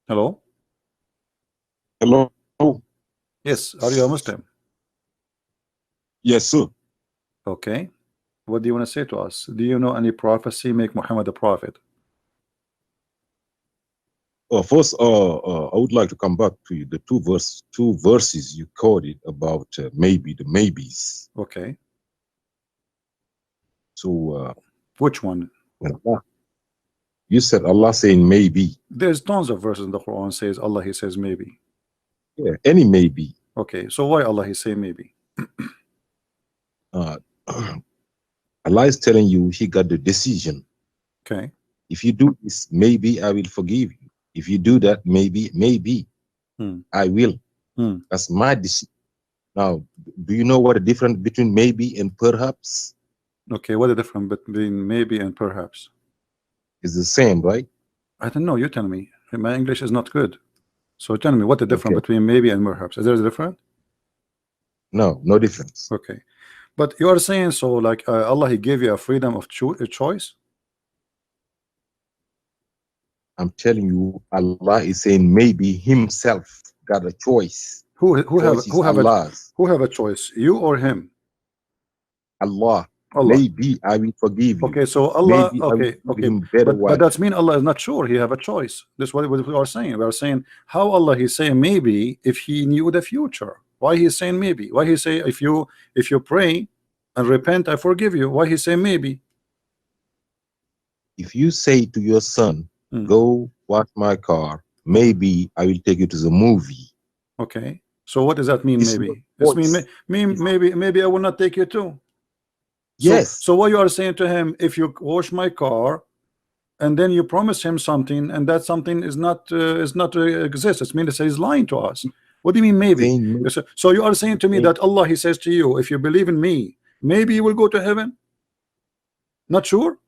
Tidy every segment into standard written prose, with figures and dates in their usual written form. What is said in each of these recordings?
Hello? Hello. Yes, are you a Muslim? Yes, sir. Okay. What do you want to say to us? Do you know any prophecy make Muhammad a prophet? First, I would like to come back to the two verses you quoted about maybe the maybes. Okay. So, Which one? when you said Allah saying maybe. There's tons of verses in the Quran says Allah, he says maybe. Yeah, any maybe. Okay, so why Allah he say maybe? Uh, Allah is telling you He got the decision. Okay. If you do this, maybe I will forgive you. If you do that, maybe I will. That's my decision. Now, do you know what the difference between maybe and perhaps? Okay, what the difference between maybe and perhaps? It's the same, right? I don't know, you tell me. My English is not good. So tell me what the difference Okay. between maybe and perhaps. Is there a difference? No, no difference. Okay. But you are saying so like Allah he gave you a freedom of choice? I'm telling you, Allah is saying maybe Himself got a choice. Who have a choice? You or him? Allah. Allah. Maybe I will forgive you. Okay, so Allah. Maybe Okay, but that's mean Allah is not sure. He have a choice. This is what we are saying. We are saying how Allah He's saying maybe if He knew the future. Why He's saying maybe? Why He say if you pray and repent, I forgive you? Why He say maybe? If you say to your son, go wash my car, maybe I will take you to the movie. Okay, so what does that mean? Maybe this mean maybe I will not take you too. Yes. So what you are saying to him, if you wash my car, and then you promise him something, and that something is not exists, it means he's lying to us. What do you mean maybe? So you are saying to me that Allah he says to you, if you believe in me, maybe you will go to heaven? Not sure?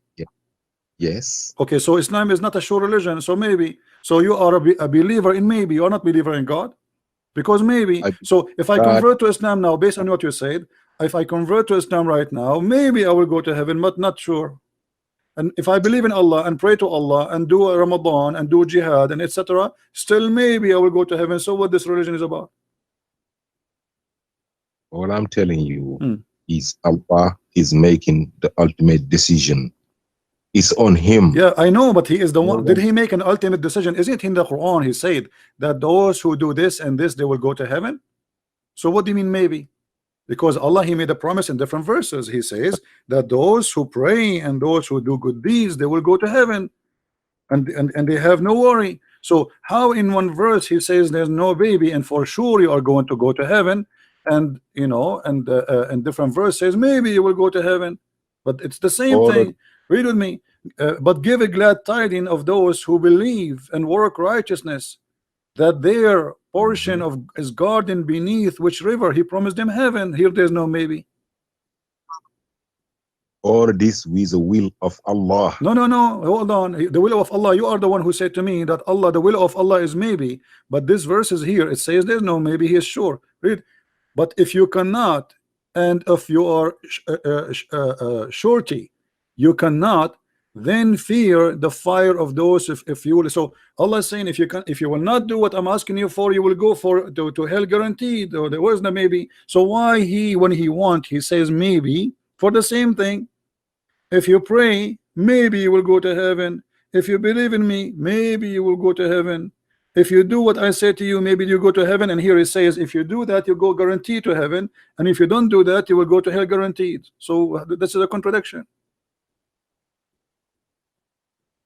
Yes. Okay, so Islam is not a sure religion. So maybe. So you are a believer in maybe. You are not believer in God, because maybe. So if I convert to Islam now, based on what you said, if I convert to Islam right now, maybe I will go to heaven, but not sure. And if I believe in Allah and pray to Allah and do Ramadan and do jihad and etc., still maybe I will go to heaven. So what this religion is about? All I'm telling you is Allah is making the ultimate decision. It's on Him. Yeah, I know, but He is the one. Did He make an ultimate decision? Isn't in the Quran He said that those who do this and this, they will go to heaven? So what do you mean maybe? Because Allah He made a promise in different verses. He says that those who pray and those who do good deeds, they will go to heaven, and they have no worry. So how in one verse He says there's no baby and for sure you are going to go to heaven, and you know, and different verse says maybe you will go to heaven, but it's the same thing. Read with me. But give a glad tidings of those who believe and work righteousness, that their portion of is garden beneath which river He promised them heaven. Here there's no maybe. All this with the will of Allah. No, hold on. The will of Allah, you are the one who said to me that Allah, the will of Allah is maybe, but this verse is here, it says there's no maybe, He is sure. Read. But if you cannot, and if you are surety, you cannot, then fear the fire of those if you will. So Allah is saying if you will not do what I'm asking you for, you will go to hell guaranteed. Or there was no maybe. So why when He want, He says maybe for the same thing. If you pray, maybe you will go to heaven. If you believe in me, maybe you will go to heaven. If you do what I say to you, maybe you go to heaven. And here it says if you do that, you go guaranteed to heaven, and if you don't do that, you will go to hell guaranteed. So this is a contradiction.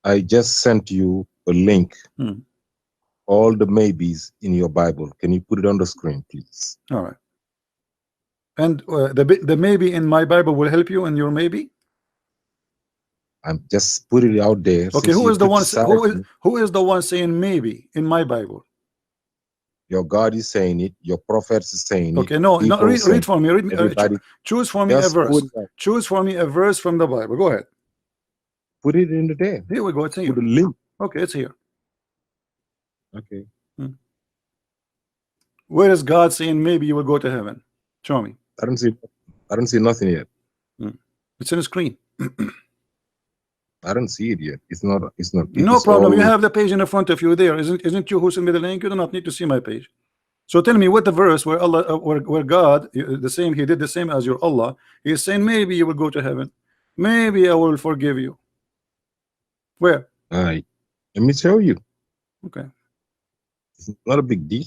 I just sent you a link. All the maybes in your Bible. Can you put it on the screen, please? All right. And the maybe in my Bible will help you in your maybe. I'm just putting it out there. Okay, who is the one saying maybe in my Bible? Your God is saying it. Your prophets is saying it. Okay, no, read for me. Choose for me a verse. Choose for me a verse from the Bible. Go ahead. Put it in the there. Here we go. It's here. Put a link. Okay, it's here. Okay. Where is God saying maybe you will go to heaven? Show me. I don't see nothing yet. It's in the screen. I don't see it yet. It's not. It's not. No problem. You have the page in front of you there. Isn't you who's in the link? You do not need to see my page. So tell me what the verse where Allah, where God, the same, He did the same as your Allah. He is saying maybe you will go to heaven. Maybe I will forgive you. Where? All right. Let me show you. Okay. It's not a big deal.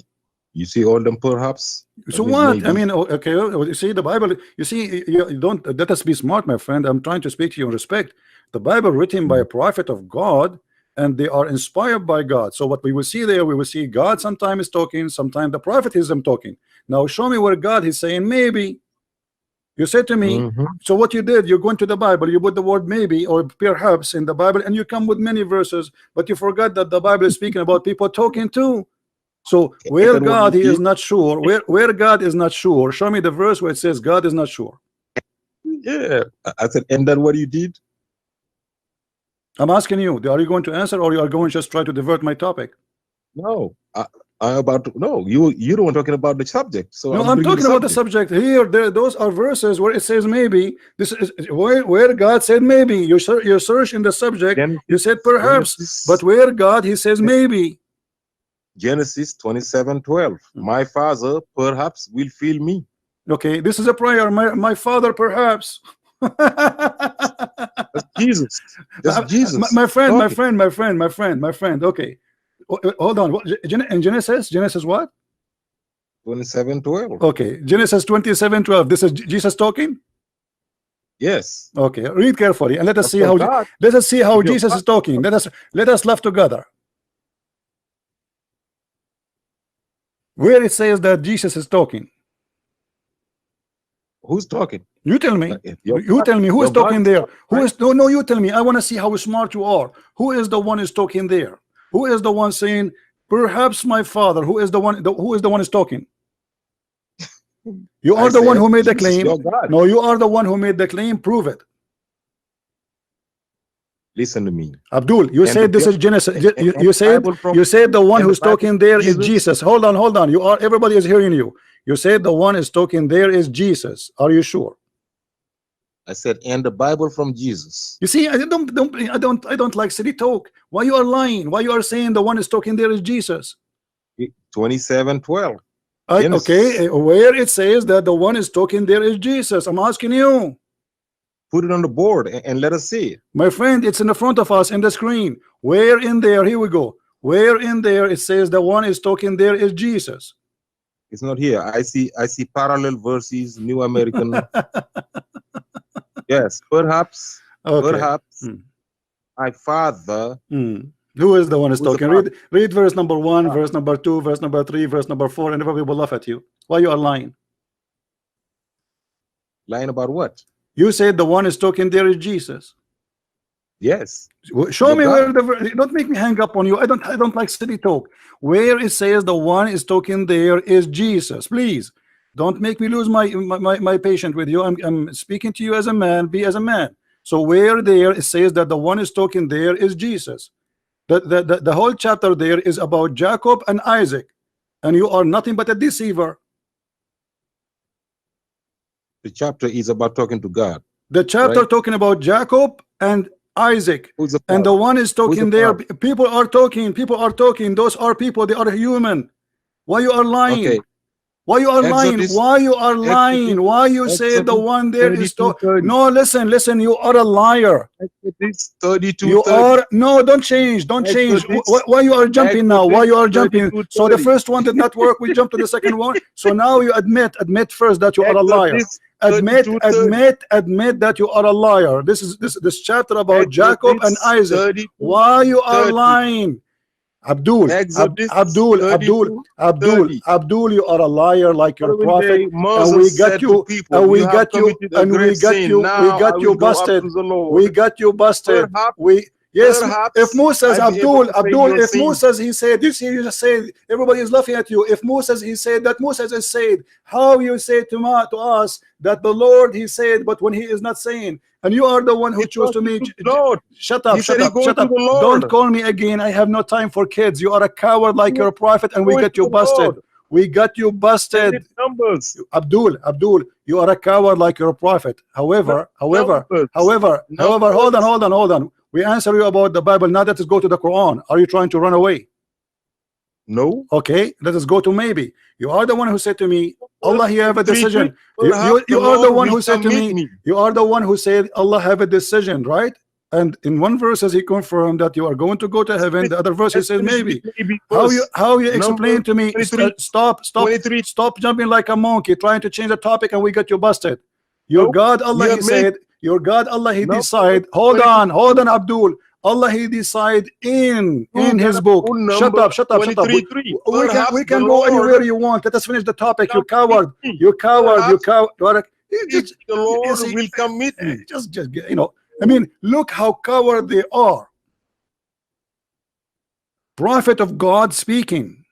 You see all them perhaps. So what? Maybe. I mean, okay. You see the Bible. You see, you don't. Let us be smart, my friend. I'm trying to speak to you in respect. The Bible written by a prophet of God, and they are inspired by God. So what we will see there, we will see God sometimes talking, sometimes the prophet is talking. Now show me where God is saying maybe. You said to me, so what you did, you go into the Bible, you put the word maybe or perhaps in the Bible, and you come with many verses, but you forgot that the Bible is speaking about people talking too. So where God, He is not sure, where God is not sure, show me the verse where it says God is not sure. Yeah, I said, and then what you did? I'm asking you, are you going to answer, or you are going to just try to divert my topic? No, I'm about to. No, you don't want talking about the subject. So no, I'm talking about the subject here. Those are verses where it says maybe. This is where God said maybe. You search in the subject. You said perhaps, Genesis, but where God, He says maybe. Genesis 27:12. My father perhaps will feel me. Okay, this is a prayer. My father perhaps. That's Jesus. That's Jesus. My friend. Okay. Hold on. In Genesis what? 27:12. Okay, Genesis 27:12. This is Jesus talking. Yes. Okay, read carefully and let us see how. Let us see how Jesus is talking. Let us laugh together. Where it says that Jesus is talking. Who's talking? You tell me. You tell me who is talking there. Who is no? You tell me. I want to see how smart you are. Who is the one is talking there? Who is the one saying, perhaps my father? Who is the one? Who is the one is talking? You are the one who made the claim. No, you are the one who made the claim. Prove it. Listen to me, Abdul. You said this is Genesis. You said the one who's talking there is Jesus. Hold on. You are. Everybody is hearing you. You said the one is talking there is Jesus. Are you sure? I said, and the Bible from Jesus. You see, I don't like city talk. Why you are lying? Why you are saying the one is talking there is Jesus? 27:12. Okay, where it says that the one is talking there is Jesus. I'm asking you. Put it on the board and let us see it. My friend, it's in the front of us in the screen. Where in there? Here we go. Where in there it says the one is talking there is Jesus? It's not here. I see parallel verses, New American. Yes, perhaps. Okay. Perhaps my father. Who is the one is talking? Read verse number 1, verse number 2, verse number 3, verse number 4, and everybody will laugh at you. Why you are lying? Lying about what? You said the one is talking there is Jesus. Yes. Show me where the. Don't make me hang up on you. I don't like city talk. Where it says the one is talking there is Jesus. Please don't make me lose my patience with you. I'm speaking to you as a man. Be as a man. So where there it says that the one is talking there is Jesus. The whole chapter there is about Jacob and Isaac, and you are nothing but a deceiver. The chapter is about talking to God. The chapter talking about Jacob and Isaac, and the one is talking there. People are talking. Those are people. They are human. Why you are lying? Okay. Why you are lying? Why you are lying? Why you say the one there is talking? No, listen. You are a liar. 32. You are no. Don't change. Why you are jumping now? Why you are jumping? So the first one did not work. We jump to the second one. So now you admit first that you are a liar. Admit that you are a liar. This chapter about Jacob and Isaac. Why you are lying? Abdul, you are a liar like your prophet, and we got you busted. We got you busted. Yes, if Moses, if Moses he said this, you just say everybody is laughing at you. If Moses he said that Moses is said, how you say to us that the Lord he said, but when he is not saying, and you are the one who chose to me. Shut up. Don't call me again. I have no time for kids. You are a coward like your prophet, and we got you busted. We got you busted. Abdul, you are a coward like your prophet. However, hold on. We answer you about the Bible. Now let us go to the Quran. Are you trying to run away? No. Okay, let us go to maybe. You are the one who said to me, Allah, he have a decision. You The are the Lord one will who said to commit me, you are the one who said Allah have a decision, right? And in one verse he confirmed that you are going to go to heaven. The other verse he says maybe. How you explain to me? 23, Stop 23. jumping like a monkey, trying to change the topic, and we get you busted. Your No, God Allah, you he have said, your God Allah, he No, decide. Hold on, Abdul. Allah, he decide in his book. Shut up. 23. We can go anywhere you want. Let us finish the topic. You coward. You coward. The Lord will commit me. Just you know. I mean, look how coward they are. Prophet of God speaking.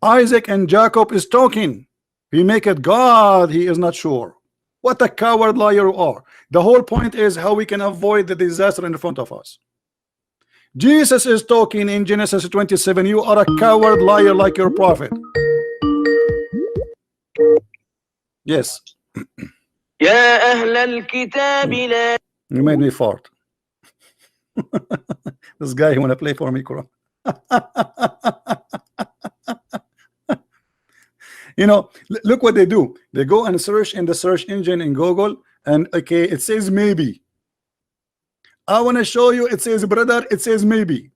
Isaac and Jacob is talking. He make it God. He is not sure. What a coward liar you are. The whole point is how we can avoid the disaster in front of us. Jesus is talking in Genesis 27. You are a coward liar like your prophet. Yes. يا أهل الكتاب لا You made me fart. This guy, he want to play for me, Quran. You know, look what they do. They go and search in the search engine in Google, and okay, it says maybe. I want to show you, it says brother, it says maybe.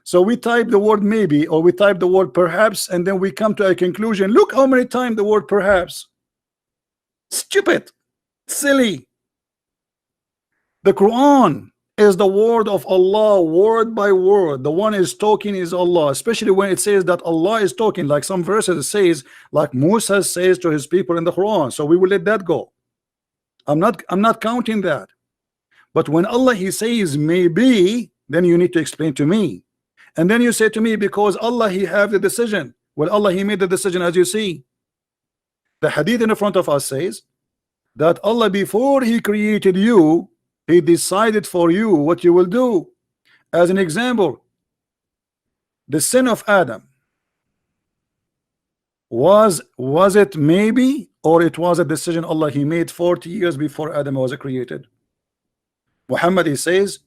So we type the word maybe, or we type the word perhaps, and then we come to a conclusion. Look how many times the word perhaps. Stupid, silly. The Quran is the word of Allah, word by word. The one is talking is Allah, especially when it says that Allah is talking, like some verses it says, like Musa says to his people in the Quran. So we will let that go. I'm not counting that. But when Allah he says maybe, then you need to explain to me. And then you say to me, because Allah he have the decision. Well, Allah he made the decision, as you see. The hadith in the front of us says that Allah, before he created you, he decided for you what you will do. As an example, the sin of Adam, was it maybe, or it was a decision Allah he made 40 years before Adam was created? Muhammad he says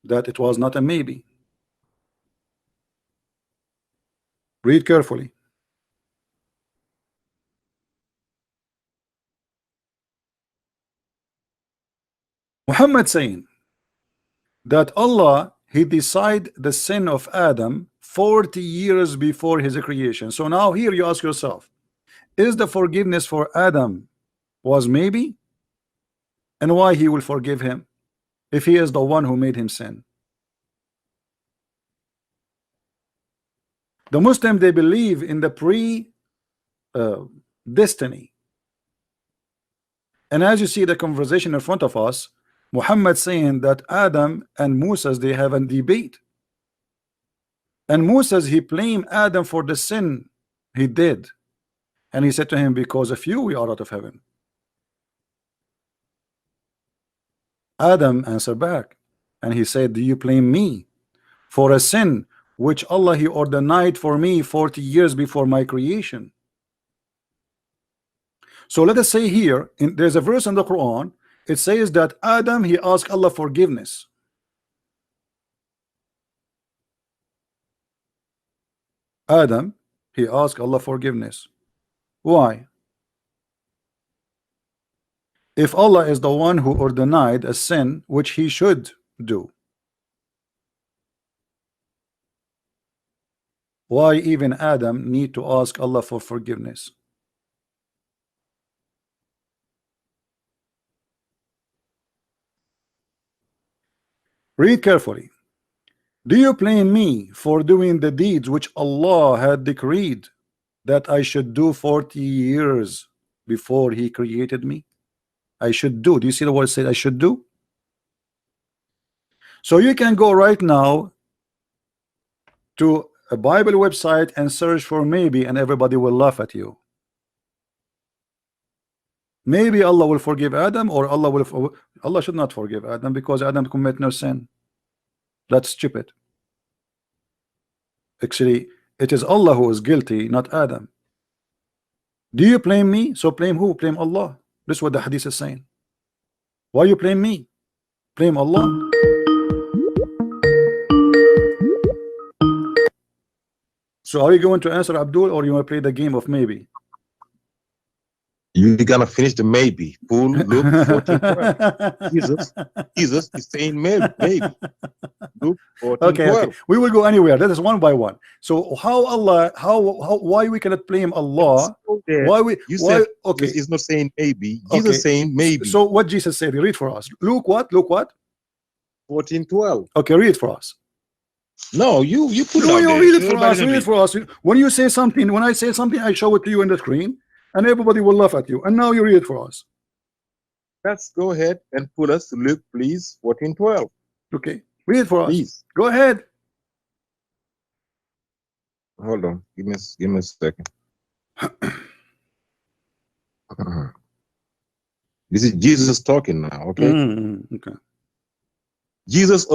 that it was not a maybe. Read carefully. Muhammad saying that Allah he decided the sin of Adam 40 years before his creation. So now here you ask yourself, is the forgiveness for Adam was maybe? And why he will forgive him if he is the one who made him sin? The Muslim, they believe in the destiny. And as you see the conversation in front of us, Muhammad saying that Adam and Moses they have a debate, and Moses he blamed Adam for the sin he did, and he said to him, because of you we are out of heaven. Adam answered back and he said, do you blame me for a sin which Allah he ordained for me 40 years before my creation? So let us say here, there's a verse in the Quran, it says that Adam he asked Allah forgiveness. Adam he asked Allah forgiveness. Why? If Allah is the one who ordained a sin which he should do, why even Adam need to ask Allah for forgiveness? Read carefully. Do you blame me for doing the deeds which Allah had decreed that I should do 40 years before he created me? I should do. Do you see the word said I should do? So you can go right now to a Bible website and search for maybe, and everybody will laugh at you. Maybe Allah will forgive Adam, or Allah should not forgive Adam because Adam commit no sin. That's stupid. Actually, it is Allah who is guilty, not Adam. Do you blame me? So blame who? Blame Allah. This is what the hadith is saying. Why you blame me? Blame Allah. So are you going to answer, Abdul, or you want to play the game of maybe? You're gonna finish the maybe. Pull, look, 14:12. Jesus is saying maybe. Look, 14:12. Okay. We will go anywhere. That is one by one. So how Allah, why we cannot blame Allah? Why we? You why? said Okay, Jesus is not saying maybe. Jesus saying maybe. So what Jesus said? Read for us. Luke what? Luke what? 14:12. Okay, read for us. No, you put it No, out you there. read it for us. Read it for us. When you say something, when I say something, I show it to you in the screen, and everybody will laugh at you. And now you read it for us. Let's go ahead and put us to Luke, please. 14:12. Okay, read it for us. Please. Go ahead. Hold on. Give me a second. This is Jesus talking now. Okay. Okay. Jesus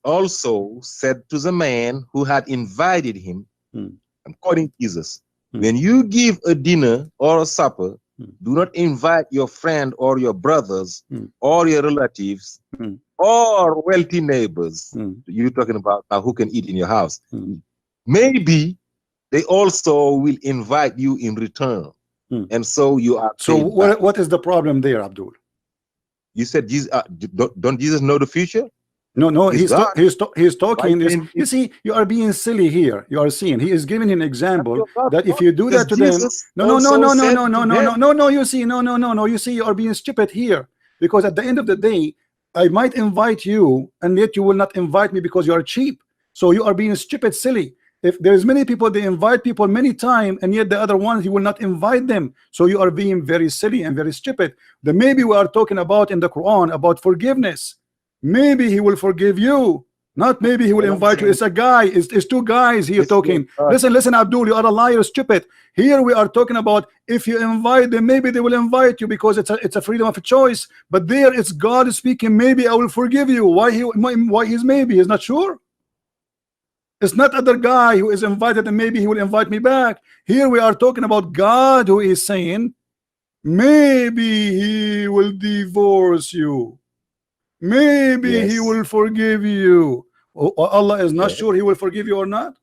also said to the man who had invited him, I'm quoting Jesus, when you give a dinner or a supper, do not invite your friend or your brothers or your relatives or wealthy neighbors. You're talking about who can eat in your house. Maybe they also will invite you in return. And so you are. So what is the problem there, Abdul? You said Jesus. Don't Jesus know the future? No. He's talking. Then, you see, you are being silly here. You are seeing. He is giving an example that if you do that to them, no. You see, no. You see, you are being stupid here, because at the end of the day, I might invite you, and yet you will not invite me because you are cheap. So you are being stupid, silly. If there's many people, they invite people many times, and yet the other ones you will not invite them. So you are being very silly and very stupid. The maybe we are talking about in the Quran about forgiveness. Maybe he will forgive you, not maybe he will invite you. It's a guy. It's two guys here talking. Listen, Abdul, you are a liar, stupid. Here we are talking about if you invite them, maybe they will invite you because it's a freedom of choice. But there it's God speaking. Maybe I will forgive you. Why he's maybe? He's not sure. It's not other guy who is invited and maybe he will invite me back. Here we are talking about God who is saying maybe he will divorce you, maybe he will forgive you. Allah is not sure he will forgive you or not.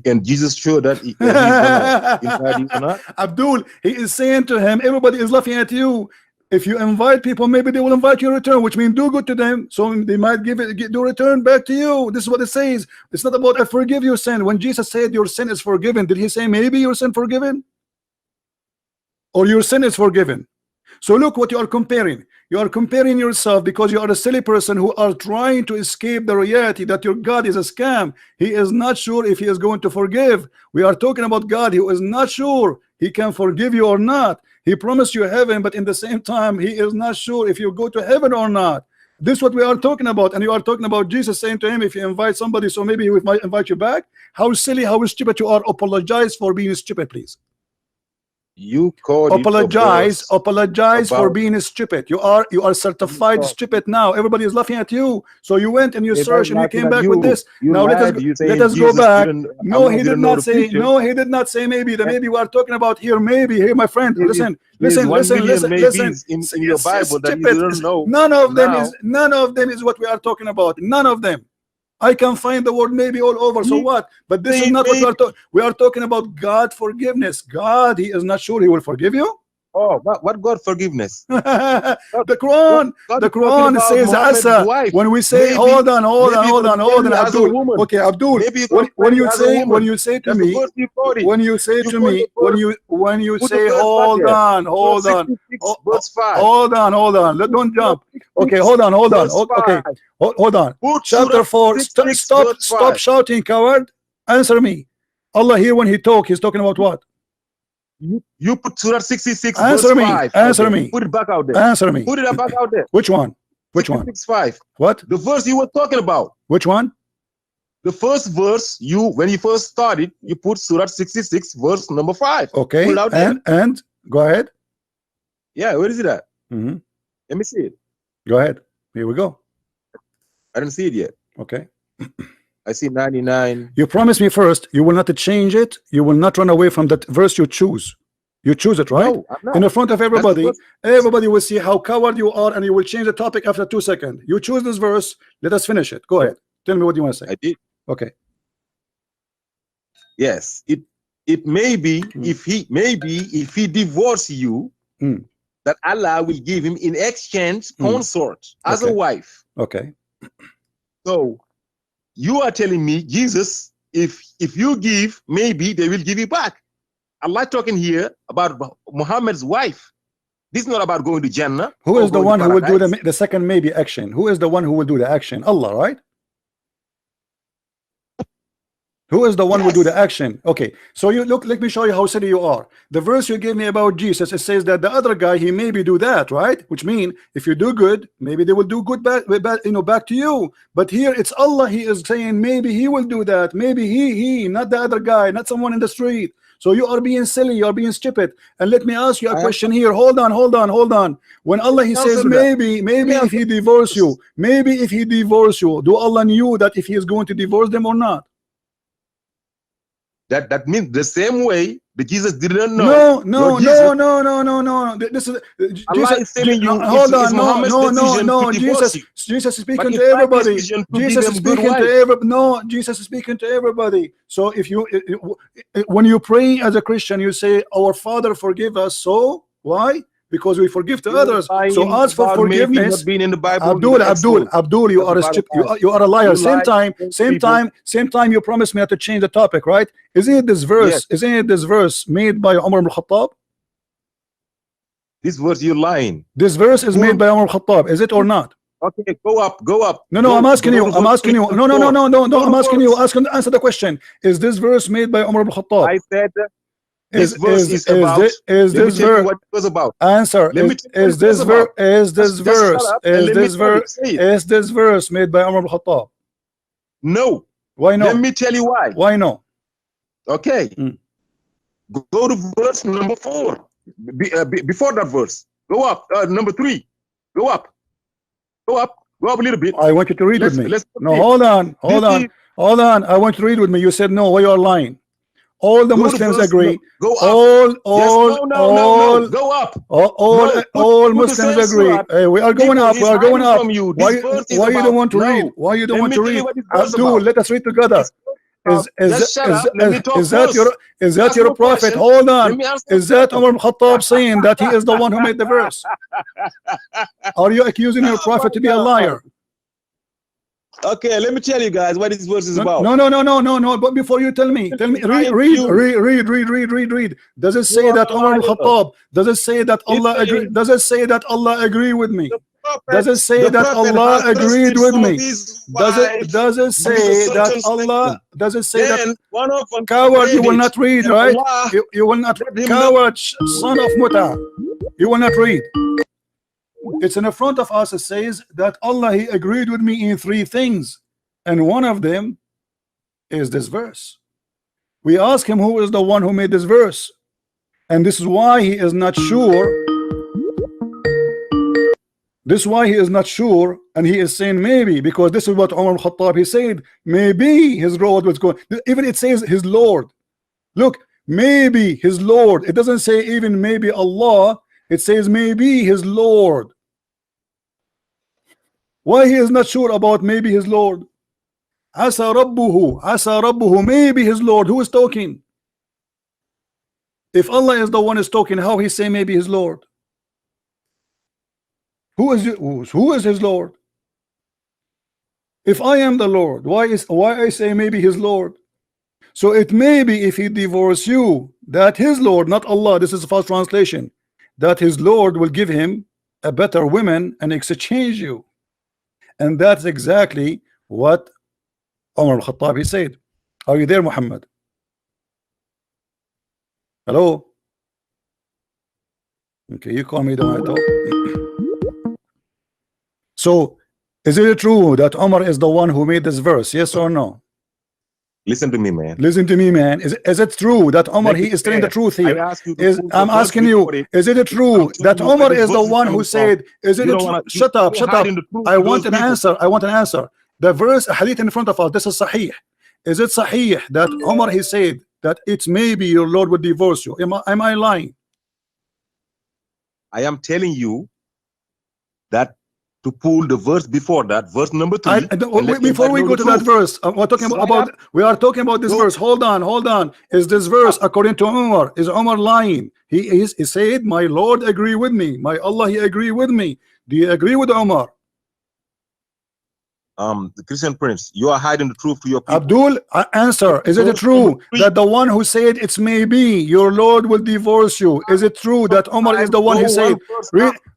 And Jesus sure that he's gonna invite you or not? Abdul, he is saying to him, everybody is laughing at you. If you invite people, maybe they will invite you in return, which means do good to them, so they might do return back to you. This is what it says. It's not about I forgive your sin. When Jesus said your sin is forgiven, did he say maybe your sin forgiven? Or your sin is forgiven? So look what you are comparing. You are comparing yourself because you are a silly person who are trying to escape the reality that your God is a scam. He is not sure if he is going to forgive. We are talking about God who is not sure he can forgive you or not. He promised you heaven, but in the same time he is not sure if you go to heaven or not. This is what we are talking about. And you are talking about Jesus saying to him, if you invite somebody, so maybe he might invite you back. How silly, how stupid you are. Apologize for being stupid, please. You called apologize for being stupid. You are certified stupid now. Everybody is laughing at you. So you went and you searched and you came back with this. Now let us go back. No, he did not say. No, he did not say maybe. The maybe we are talking about here. Maybe here, my friend. Listen. In your Bible that you don't know. None of them is what we are talking about. None of them. I can find the word maybe all over. So what? But this is not what we are talking. We are talking about God forgiveness. God, he is not sure he will forgive you. Oh, what God forgiveness? The Quran says Asa. When we say hold on, Abdul. Okay, Abdul. When you say to me hold on. Don't jump. Okay, hold on. Okay, hold on. Chapter 4. Stop shouting, coward. Answer me. Allah here when he's talking about what? You put Surah 66 verse 5. Answer me. Put it back out there. Answer me. Put it back out there. Which one? 5. What? The verse you were talking about. Which one? The first verse when you first started, you put Surah 66 verse number 5. Okay. Put it out there. And go ahead. Yeah, where is it at? Let me see it. Go ahead. Here we go. I didn't see it yet. Okay. I see 99. You promised me first you will not change it. You will not run away from that verse you choose. You choose it, right? No, I'm not. In the front of everybody. Everybody will see how coward you are, and you will change the topic after 2 seconds. You choose this verse. Let us finish it. Go ahead. Tell me what you want to say. I did. Okay. Yes, it may be if he divorce you, that Allah will give him in exchange consort as a wife. Okay. So you are telling me, Jesus, if you give, maybe they will give you back. Allah talking here about Muhammad's wife. This is not about going to Jannah. Who is the one who will do the second maybe action? Who is the one who will do the action? Allah, right? Who is the one who will do the action? Okay, so you look, let me show you how silly you are. The verse you gave me about Jesus, it says that the other guy, he maybe do that, right? Which means if you do good, maybe they will do good back, back to you. But here it's Allah, he is saying maybe he will do that. Maybe he, not the other guy, not someone in the street. So you are being silly, you are being stupid. And let me ask you a question here. Hold on. When Allah, he says maybe if he divorce you, do Allah knew that if he is going to divorce them or not? That means the same way that Jesus didn't know. No. This is Allah is telling you. Hold on, no. Jesus is speaking to everybody. Jesus is speaking to everybody. No, Jesus is speaking to everybody. So if you, when you pray as a Christian, you say, "Our Father, forgive us." So why? Because we forgive to others. So ask for forgiveness. Abdul, you are a stupid. You are a liar. Same time. You promised me to change the topic, right? Isn't it this verse? Yes. Isn't it this verse made by Umar ibn Khattab? This verse, you're lying. This verse is made by Umar ibn Khattab. Is it or not? Okay, go up. No, I'm asking you. No, I'm asking you. Answer the question. Is this verse made by Umar ibn Khattab? I said. This verse is about. Is this verse what it was about? Answer. Is this verse made by Umar ibn Khattab? No. Why no? Let me tell you why. Why no? Okay. Go to verse number 4. Before that verse, go up. Number 3. Go up a little bit. I want you to read with me. No, hold on. I want you to read with me. You said no. Why you are lying? All the Muslims agree. Go up. All go up. All Muslims agree. Hey, we are going up. Why you don't want to read? Why you don't want to read? Abdul, let us read together. Is that your prophet? Hold on. Is that Umar ibn Khattab saying that he is the one who made the verse? Are you accusing your prophet to be a liar? Okay, let me tell you guys what this verse is about. No. But before you tell me, read. Does it say that Umar ibn Khattab? Does it say that Allah agree? Does it say that Allah agree with me? Does it say that Allah agreed with me? Does it say that Allah? Does it say that? Coward, you will not read, right? You will not. Coward, son of Muta, you will not read. It's in the front of us. It says that Allah, he agreed with me in 3 things, and one of them is this verse. We ask him who is the one who made this verse, and this is why he is not sure. This is why he is not sure, and he is saying maybe, because this is what Umar ibn Khattab, he said maybe his Lord was going. Even it says his Lord. Look, maybe his Lord. It doesn't say even maybe Allah. It says maybe his Lord. Why he is not sure about maybe his Lord? Asa rabbuhu, maybe his Lord. Who is talking? If Allah is the one is talking, how he say maybe his Lord? Who is his Lord? If I am the Lord, why I say maybe his Lord? So it may be if he divorce you, that his Lord, not Allah, this is a false translation, that his Lord will give him a better woman and exchange you. And that's exactly what Umar al-Khattab, he said. Are you there, Muhammad? Hello? Okay, you call me the one I talk. So is it true that Umar is the one who made this verse? Yes or no? Listen to me, man. Listen to me, man. Is it true that Umar, he is telling the truth here? I'm asking you, is it true that Umar is the one who said, is it true? Shut up. I want an answer. The verse, hadith in front of us, this is sahih. Is it sahih that Umar, he said that it's maybe your Lord would divorce you? Am I lying? I am telling you that to pull the verse before that, verse number 3. Before we go to that verse, we're talking about we are talking about this verse. Hold on. Is this verse according to Umar? Is Umar lying? He said, my Lord agree with me, my Allah he agree with me. Do you agree with Umar? The Christian Prince, you are hiding the truth to your people. Abdul, answer. Is it true that the one who said it's maybe your Lord will divorce you? Is it true that Umar is the one who said?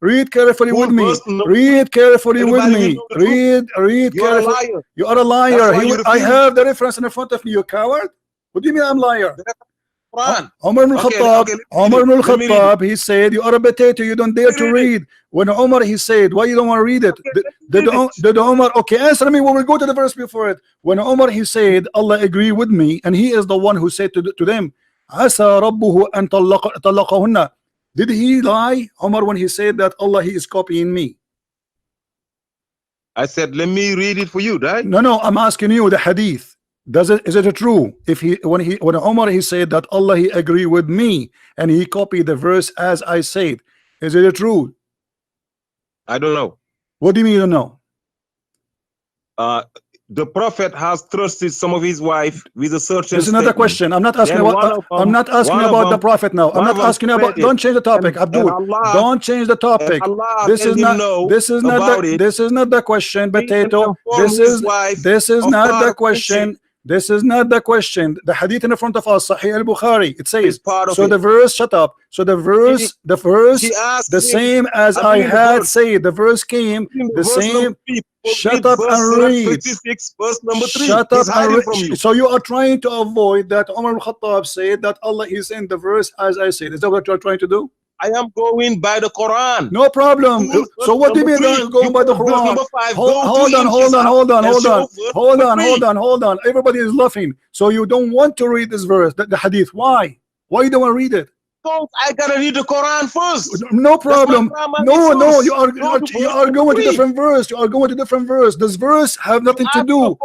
Read carefully with me. Read carefully with me. Read carefully. You are a liar. I have the reference in front of me. You coward. What do you mean I'm liar? Umar ibn Khattab, he said, you are a potato, you don't dare to read. When Umar, he said, why you don't want to read it? Did Umar, okay, answer me when we go to the verse before it. When Umar, he said, Allah agree with me, and he is the one who said to them, Asa rabbuhu an talaqahunna. Did he lie, Umar, when he said that Allah, he is copying me? I said, let me read it for you, right? No, I'm asking you the hadith. Is it true if when Umar he said that Allah he agree with me and he copied the verse as I said, is it true? I don't know. What do you mean you don't know? The prophet has trusted some of his wife with a certain. This is another question. I'm not asking about. I'm not asking about the prophet now. I'm not asking about. Don't change the topic, Abdul. Don't change the topic. This is not. This is not. This is not the question, potato. This is not the question. This is not the question. The hadith in front of us, Sahih al-Bukhari, it says, so the verse, shut up. So the verse, the same as I had said, the verse came, the same, shut up and read. Shut up and read. So you are trying to avoid that Umar al-Khattab said that Allah is in the verse as I said. Is that what you are trying to do? I am going by the Quran. No problem. So what do you mean going by the Quran? Hold on. Everybody is laughing. So you don't want to read this verse, the hadith. Why? Why you don't want to read it? Because I gotta read the Quran first. No problem. No, you are going to different verse. You are going to different verse. This verse have nothing to do.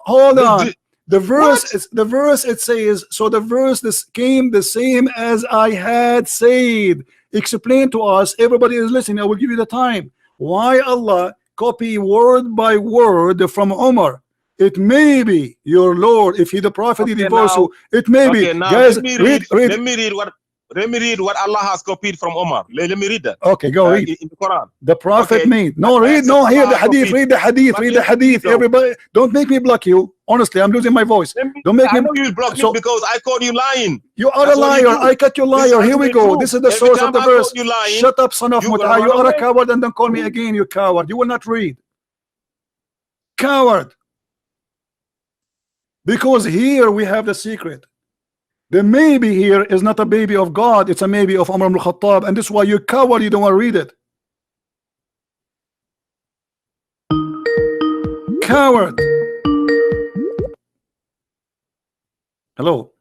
Hold on. The verse it says, so the verse this came the same as I had said. Explain to us, everybody is listening, I will give you the time. Why Allah copy word by word from Umar? It may be your Lord, if he the prophet he divorced you, it may be. Guys, let me read what Allah has copied from Umar. Let me read that. Okay, go read. In the Quran. The prophet made. No, read. No, here the hadith. Read the hadith. Read the hadith. Everybody, don't make me block you. Honestly, I'm losing my voice. Don't make me. I know you block me because I called you lying. You are a liar. I cut you liar. Here we go. This is the source of the verse. Shut up, son of Mutah. You are a coward, and don't call me again. You coward. You will not read. Coward. Because here we have the secret. The maybe here is not a baby of God, it's a maybe of Umar ibn Khattab, and this is why you coward, you don't want to read it. Coward. Hello.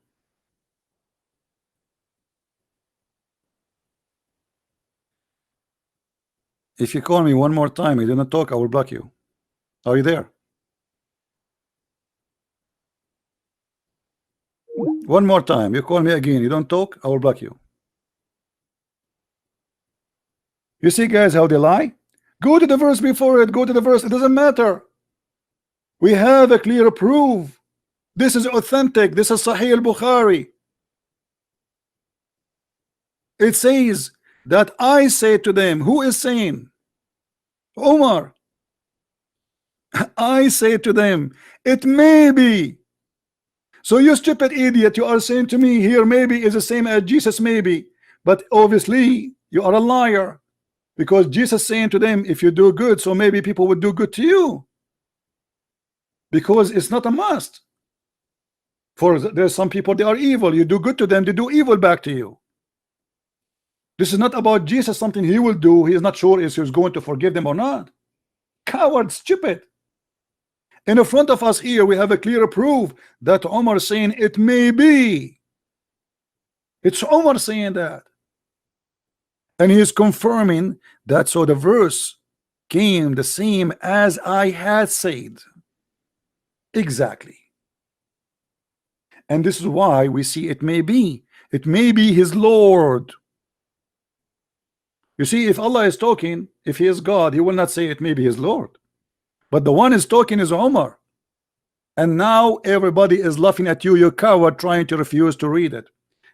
If you call me one more time, you do not talk, I will block you. Are you there? One more time, you call me again, you don't talk, I will block you. You see, guys, how they lie? Go to the verse before it, go to the verse, it doesn't matter. We have a clear proof. This is authentic, this is Sahih al-Bukhari. It says that I say to them, who is saying? Omar. I say to them, it may be. So you stupid idiot, you are saying to me here maybe is the same as Jesus maybe, but obviously you are a liar, because Jesus saying to them, if you do good, so maybe people would do good to you, because it's not a must. For there's some people, they are evil, you do good to them, they do evil back to you. This is not about Jesus, something he will do, he is not sure if he's going to forgive them or not. Coward, stupid. In front of us here, we have a clear proof that Omar saying it may be. It's Omar saying that. And he is confirming that, so the verse came the same as I had said. Exactly. And this is why we see it may be. It may be his Lord. You see, if Allah is talking, if he is God, he will not say it maybe his Lord. But the one is talking is Umar. And now everybody is laughing at you, you coward, trying to refuse to read it.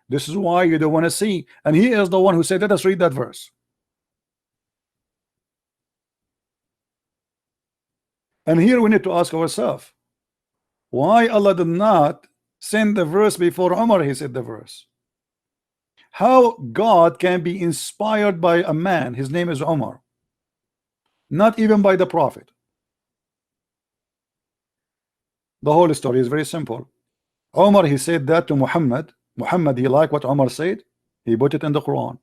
This is why you don't want to see. And he is the one who said, let us read that verse. And here we need to ask ourselves, why Allah did not send the verse before Umar he said the verse? How God can be inspired by a man, his name is Umar, not even by the Prophet? The whole story is very simple. Umar, he said that to Muhammad. Muhammad, he liked what Umar said. He put it in the Quran.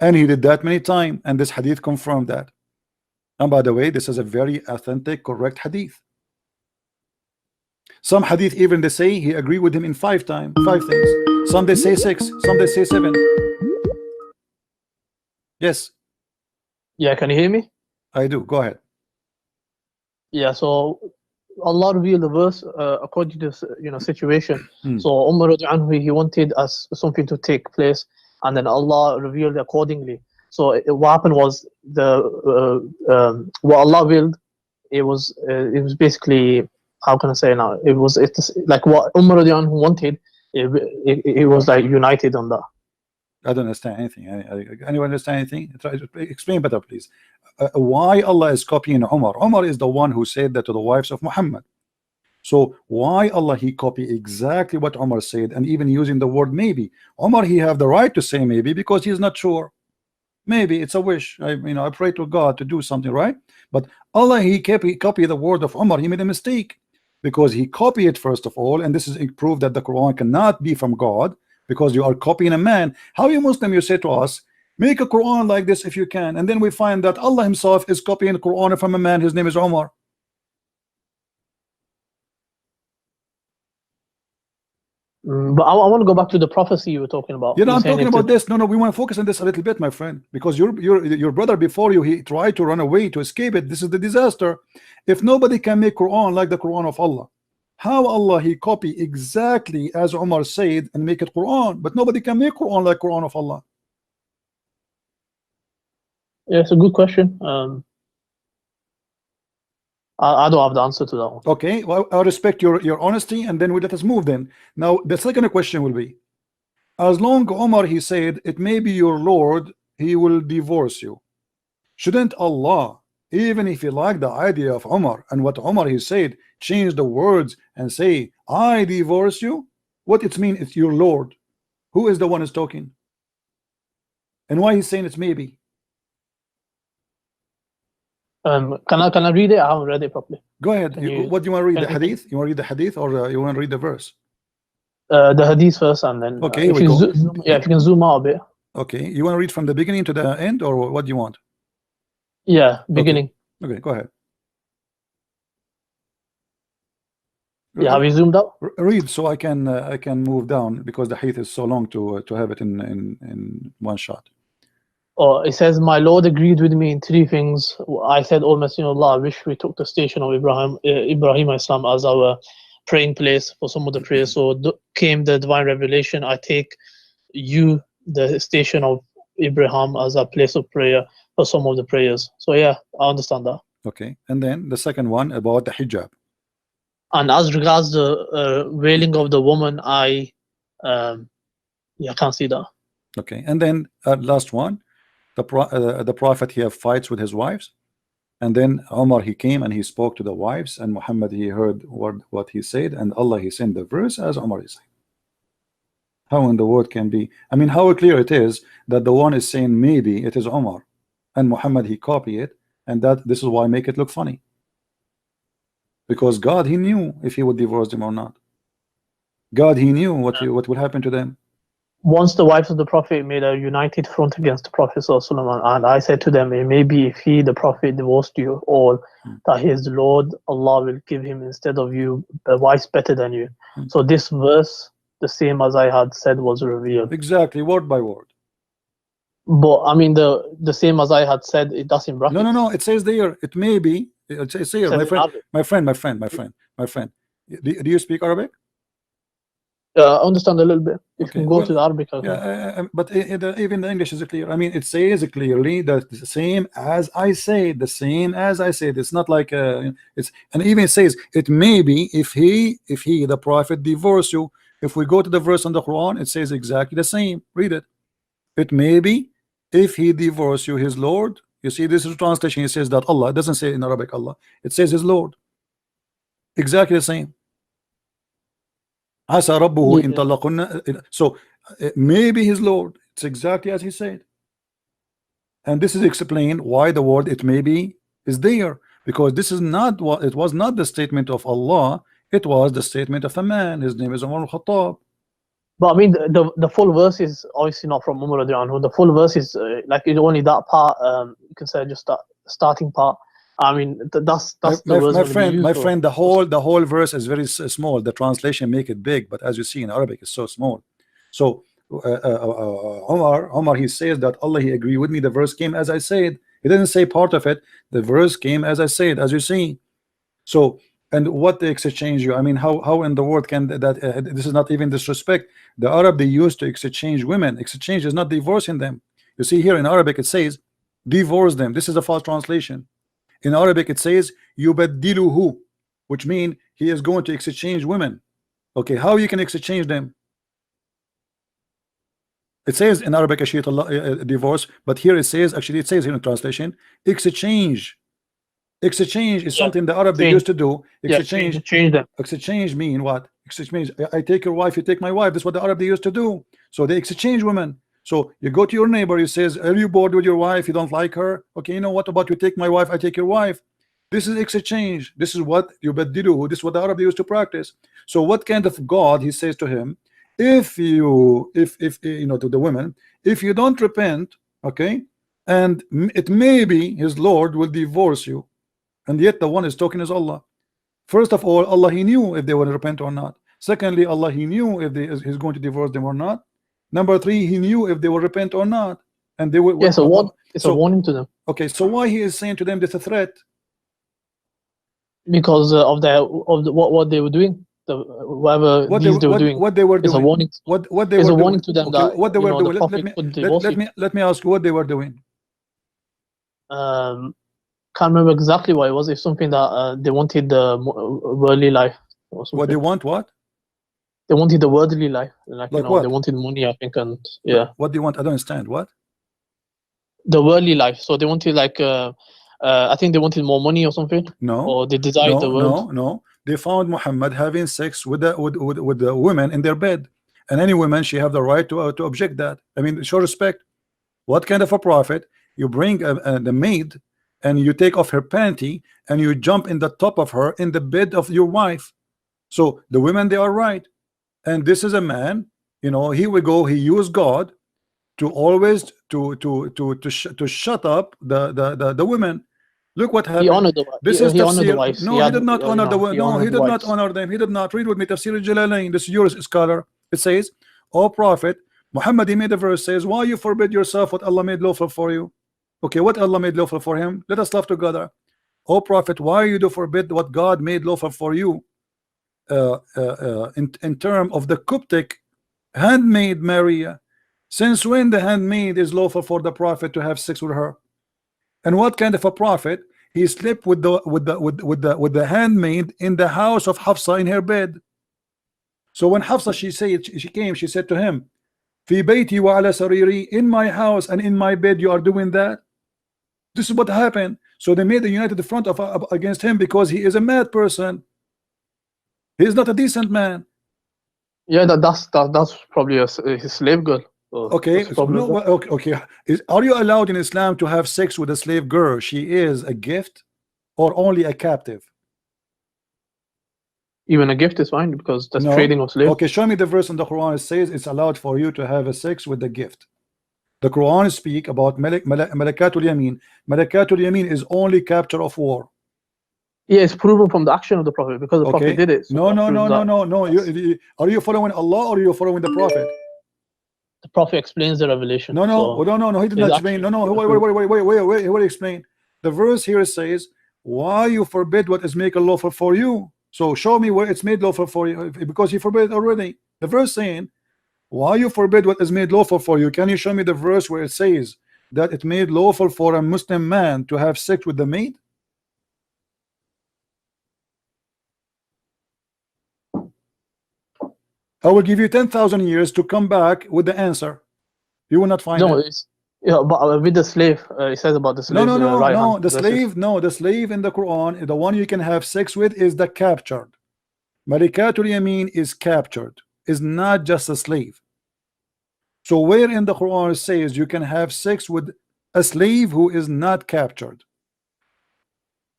And he did that many times. And this hadith confirmed that. And by the way, this is a very authentic, correct hadith. Some hadith even they say he agreed with him in 5 things. Some they say 6. Some they say 7. Yes. Yeah, can you hear me? I do. Go ahead. Yeah, so Allah revealed the verse according to situation. So Umar anhu, he wanted us something to take place, and then Allah revealed accordingly. So what happened was what Allah willed. It was basically, how can I say now? It's like what Umar anhu wanted. It was like united on that. I don't understand anything. Anyone understand anything? Try to explain better, please. Why Allah is copying Umar? Umar is the one who said that to the wives of Muhammad. So why Allah he copy exactly what Umar said, and even using the word maybe? Umar, he have the right to say maybe because he's not sure. Maybe it's a wish. I pray to God to do something, right? But Allah he copy the word of Umar. He made a mistake because he copied it first of all, and this is a proof that the Quran cannot be from God, because you are copying a man. How you Muslim, you say to us, make a Quran like this if you can, and then we find that Allah himself is copying the Quran from a man, his name is Umar. But I want to go back to the prophecy you were talking about. I'm talking about this. No, we want to focus on this a little bit, my friend, because your brother before you, he tried to run away to escape it. This is the disaster. If nobody can make Quran like the Quran of Allah, how Allah he copy exactly as Umar said and make it Quran, but nobody can make Quran like Quran of Allah? Yeah, it's a good question. I don't have the answer to that one. Okay, well, I respect your honesty, and then we let us move then. Now the second question will be, as long Umar he said it may be your Lord, he will divorce you. Shouldn't Allah, even if he liked the idea of Umar and what Umar he said, change the words and say I divorce you? What it mean? It's your Lord. Who is the one is talking? And why he's saying it's maybe? Can I read it? I haven't read it properly. Go ahead. What do you want to read? The hadith? You want to read the hadith, or you want to read the verse? The hadith first, and then okay, if you can zoom out a bit. Okay, you want to read from the beginning to the end, or what do you want? Yeah, beginning. Okay, go ahead. Yeah, have you zoomed out? Read so I can move down, because the hadith is so long to have it in one shot. Oh, it says, my Lord agreed with me in 3 things. I said, O Messenger of Allah, I wish we took the station of Ibrahim Islam as our praying place for some of the prayers. So came the divine revelation. I take you, the station of Ibrahim, as a place of prayer for some of the prayers. So yeah, I understand that. Okay, and then the second one about the hijab. And as regards the wailing of the woman, I can't see that. Okay, and then last one. The Prophet he have fights with his wives, and then Umar he came and he spoke to the wives, and Muhammad he heard what he said, and Allah he sent the verse as Umar is saying. How in the world can be? I mean, how clear it is that the one is saying maybe it is Umar, and Muhammad he copy it, and this is why I make it look funny, because God he knew if he would divorce them or not. God he knew what will happen to them. Once the wives of the Prophet made a united front against the Prophet ﷺ, and I said to them, maybe if the Prophet divorced you all, that his Lord Allah will give him instead of you a wife better than you. So this verse, the same as I had said, was revealed. Exactly, word by word. But I mean, the same as I had said, it does in brackets. No, it says there, it may be. It says here, my friend. Do you speak Arabic? I understand a little bit. If Okay, you go well, to the Arabic, I think. but even the English is clear. I mean, it says clearly that the same as I said, the same as I said. It's not like it's, and even it says it may be if he the prophet divorce you. If we go to the verse on the Quran, it says exactly the same. Read it. It may be if he divorce you, his Lord. You see, this is a translation. It says that Allah. It doesn't say in Arabic Allah. It says his Lord. Exactly the same. Asa rabbuhu in talaqunna. So maybe his Lord. It's exactly as he said. And this is explained why the word it may be is there, because this is not what it was, not the statement of Allah, it was the statement of a man. His name is Umar al-Khattab. But I mean, the full verse is obviously not from Umar radiallahu anhu. The full verse is like it's only that part. You can say just that starting part. I mean, that's the verse. My friend, the whole verse is very small. The translation make it big, but as you see in Arabic, it's so small. So Omar, he says that Allah, he agree with me. The verse came as I said. He didn't say part of it. The verse came as I said, as you see. So, and what they exchange you? I mean, how in the world can that? This is not even disrespect. The Arab, they used to exchange women. Exchange is not divorcing them. You see here in Arabic, it says divorce them. This is a false translation. In Arabic, it says yubaddiluhu, which means he is going to exchange women. Okay, how you can exchange them? It says in Arabic divorce, but here it says, actually it says here in translation, exchange. Exchange is something the Arab they used to do. Exchange, change them. Exchange mean what? Exchange. I take your wife, you take my wife. That's what the Arab they used to do. So they exchange women. So you go to your neighbor, he says, are you bored with your wife? You don't like her? Okay, you know what about you take my wife, I take your wife. This is exchange. This is what you beddilu. This is what the Arab used to practice. So what kind of God, he says to him, if you know, to the women, if you don't repent, okay, and it may be his Lord will divorce you, and yet the one is talking is Allah. First of all, Allah, he knew if they will repent or not. Secondly, Allah, he knew if he's going to divorce them or not. Number three, he knew if they will repent or not, and they will. Yes, it's a warning to them. Okay, so why he is saying to them this a threat? Because of what they were doing. Whatever what they were doing. What they were doing. It's a warning. What they it's were a warning doing. to them Okay, that what they were know, doing. Let me ask you what they were doing. Can't remember exactly what it was. It's something that they wanted the worldly life. Or something. What they want? What? They wanted the worldly life. Like you know, what? they wanted money, I think, and yeah. What do you want? I don't understand. What? The worldly life. So they wanted like I think they wanted more money or something. No. Or they desired the world. No. They found Muhammad having sex with the women in their bed, and any woman, she have the right to object that. I mean, show respect. What kind of a prophet? You bring the maid and you take off her panty and you jump in the top of her in the bed of your wife. So the women, they are right, and this is a man. You know, here we go. He used God to always to shut up the women. Look what happened. He honored the wife. This is he honored the tafsir. wives. No, he did not honor the women. No, he did not wives. honor them. He did not. Read with me Tafsir al-Jalalain. This is your scholar. It says, "O Prophet Muhammad," he made a verse, says, "Why you forbid yourself what Allah made lawful for you?" Okay, what Allah made lawful for him? Let us love together. O Prophet, why you do forbid what God made lawful for you? In term of the Coptic handmaid Maria, since when the handmaid is lawful for the Prophet to have sex with her? And what kind of a prophet? He slept with the handmaid in the house of Hafsa in her bed. So when Hafsa she came, she said to him, "Fi bayti wa ala sariri," in my house and in my bed you are doing that. This is what happened. So they made a united front against him because he is a mad person. He is not a decent man. Yeah, that's probably his slave girl. Okay, okay. Are you allowed in Islam to have sex with a slave girl? She is a gift or only a captive? Even a gift is fine because that's trading of slaves. Okay, show me the verse in the Quran. It says it's allowed for you to have a sex with the gift. The Quran speak about malakatul yamin. Malakatul yamin is only capture of war. Yeah, it's proven from the action of the Prophet because the Prophet did it. So no. Are you following Allah or are you following the Prophet? The Prophet explains the revelation. No. He did not explain. Wait. Explain. The verse here says, "Why you forbid what is made lawful for you?" So show me where it's made lawful for you, because he forbid it already. The verse saying, why you forbid what is made lawful for you? Can you show me the verse where it says that it made lawful for a Muslim man to have sex with the maid? I will give you 10,000 years to come back with the answer. You will not find No, it. it's but with the slave, it says about the slave. The slave in the Quran, the one you can have sex with is the captured. Malikatul Yamin is captured, is not just a slave. So where in the Quran it says you can have sex with a slave who is not captured?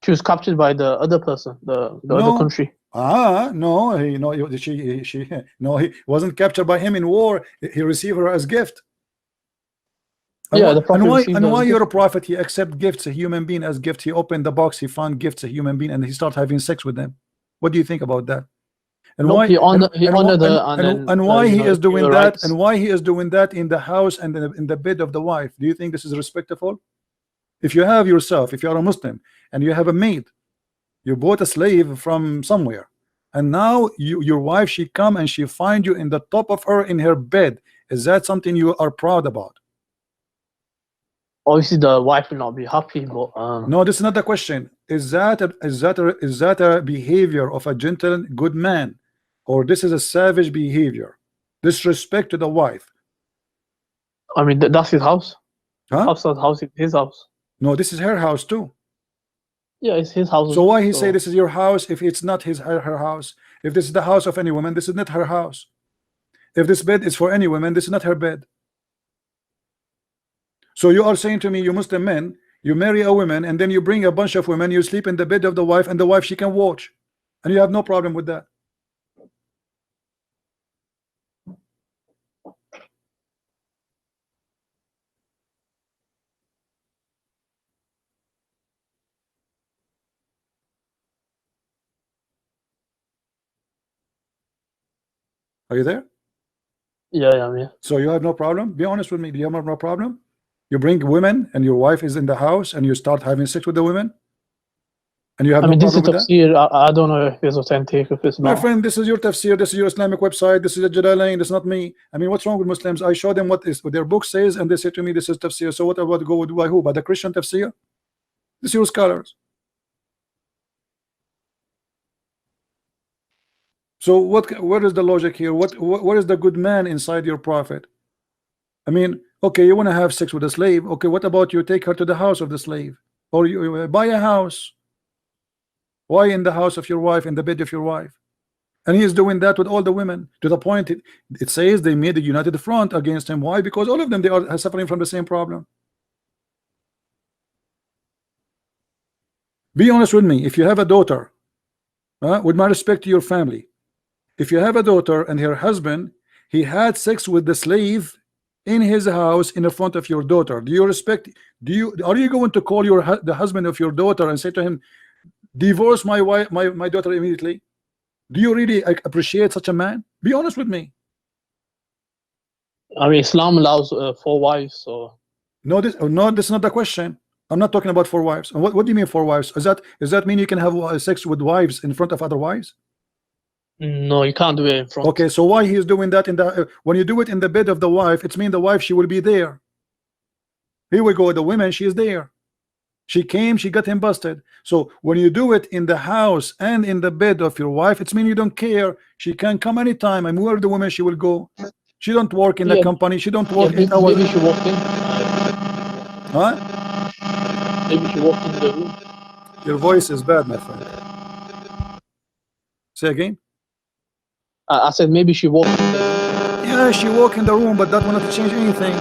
She was captured by the other person, the other country. No, he wasn't captured by him in war. He received her as gift. And Yeah, why, the prophet and why you're a prophet? He accept gifts, a human being as gift. He opened the box, he found gifts, a human being, and he started having sex with them. What do you think about that? And Nope, why he honored her, and why he is doing that? And why he is doing that in the house and in the bed of the wife? Do you think this is respectful? If you have yourself, if you are a Muslim and you have a maid, you bought a slave from somewhere, and now your wife, she come and she find you in the top of her in her bed. Is that something you are proud about? Obviously, the wife will not be happy, but no, this is not the question. Is that a behavior of a gentle, good man, or this is a savage behavior, disrespect to the wife? I mean, that's his house. Huh? House is his house. No, this is her house too. Yeah, it's his house. So why he say this is your house if it's not her house? If this is the house of any woman, this is not her house. If this bed is for any woman, this is not her bed. So you are saying to me, you Muslim men, you marry a woman and then you bring a bunch of women, you sleep in the bed of the wife, and the wife, she can watch, and you have no problem with that. Are you there? Yeah, I'm here. So you have no problem? Be honest with me. Do you have no problem? You bring women and your wife is in the house and you start having sex with the women, and you have no problem with that? Tafsir. I don't know if it's authentic, if it's not. My friend, this is your tafsir, this is your Islamic website, this is a Jalalain, this is not me. I mean, what's wrong with Muslims? I show them what their book says, and they say to me, this is tafsir. So what about go with by who? By the Christian tafsir? This is your scholars. So where is the logic here? What is the good man inside your prophet? I mean, okay, you want to have sex with a slave. Okay, what about you take her to the house of the slave, or you buy a house? Why in the house of your wife, in the bed of your wife? And he is doing that with all the women, to the point it says they made a united front against him. Why? Because all of them, they are suffering from the same problem. Be honest with me. If you have a daughter, with my respect to your family, if you have a daughter and her husband, he had sex with the slave in his house in the front of your daughter, do you respect? Are you going to call the husband of your daughter and say to him, divorce my wife, my daughter immediately? Do you really appreciate such a man? Be honest with me. I mean, Islam allows 4 wives, so no, this is not the question. I'm not talking about 4 wives. And what do you mean 4 wives? Does that mean you can have sex with wives in front of other wives? no, you can't do it in front. Okay, so why he is doing that in the when you do it in the bed of the wife, it's mean the wife, she will be there. Here we go, the women, she is there. She came, she got him busted. So when you do it in the house and in the bed of your wife, it's mean you don't care. She can come anytime, and where the woman, she will go. She don't work in the company. She don't work 8 hours. Maybe she walked in. Huh? Maybe she walked into the room. Your voice is bad, my friend. Say again. I said maybe she walked in the room. Yeah, she walked in the room, but that will not change anything.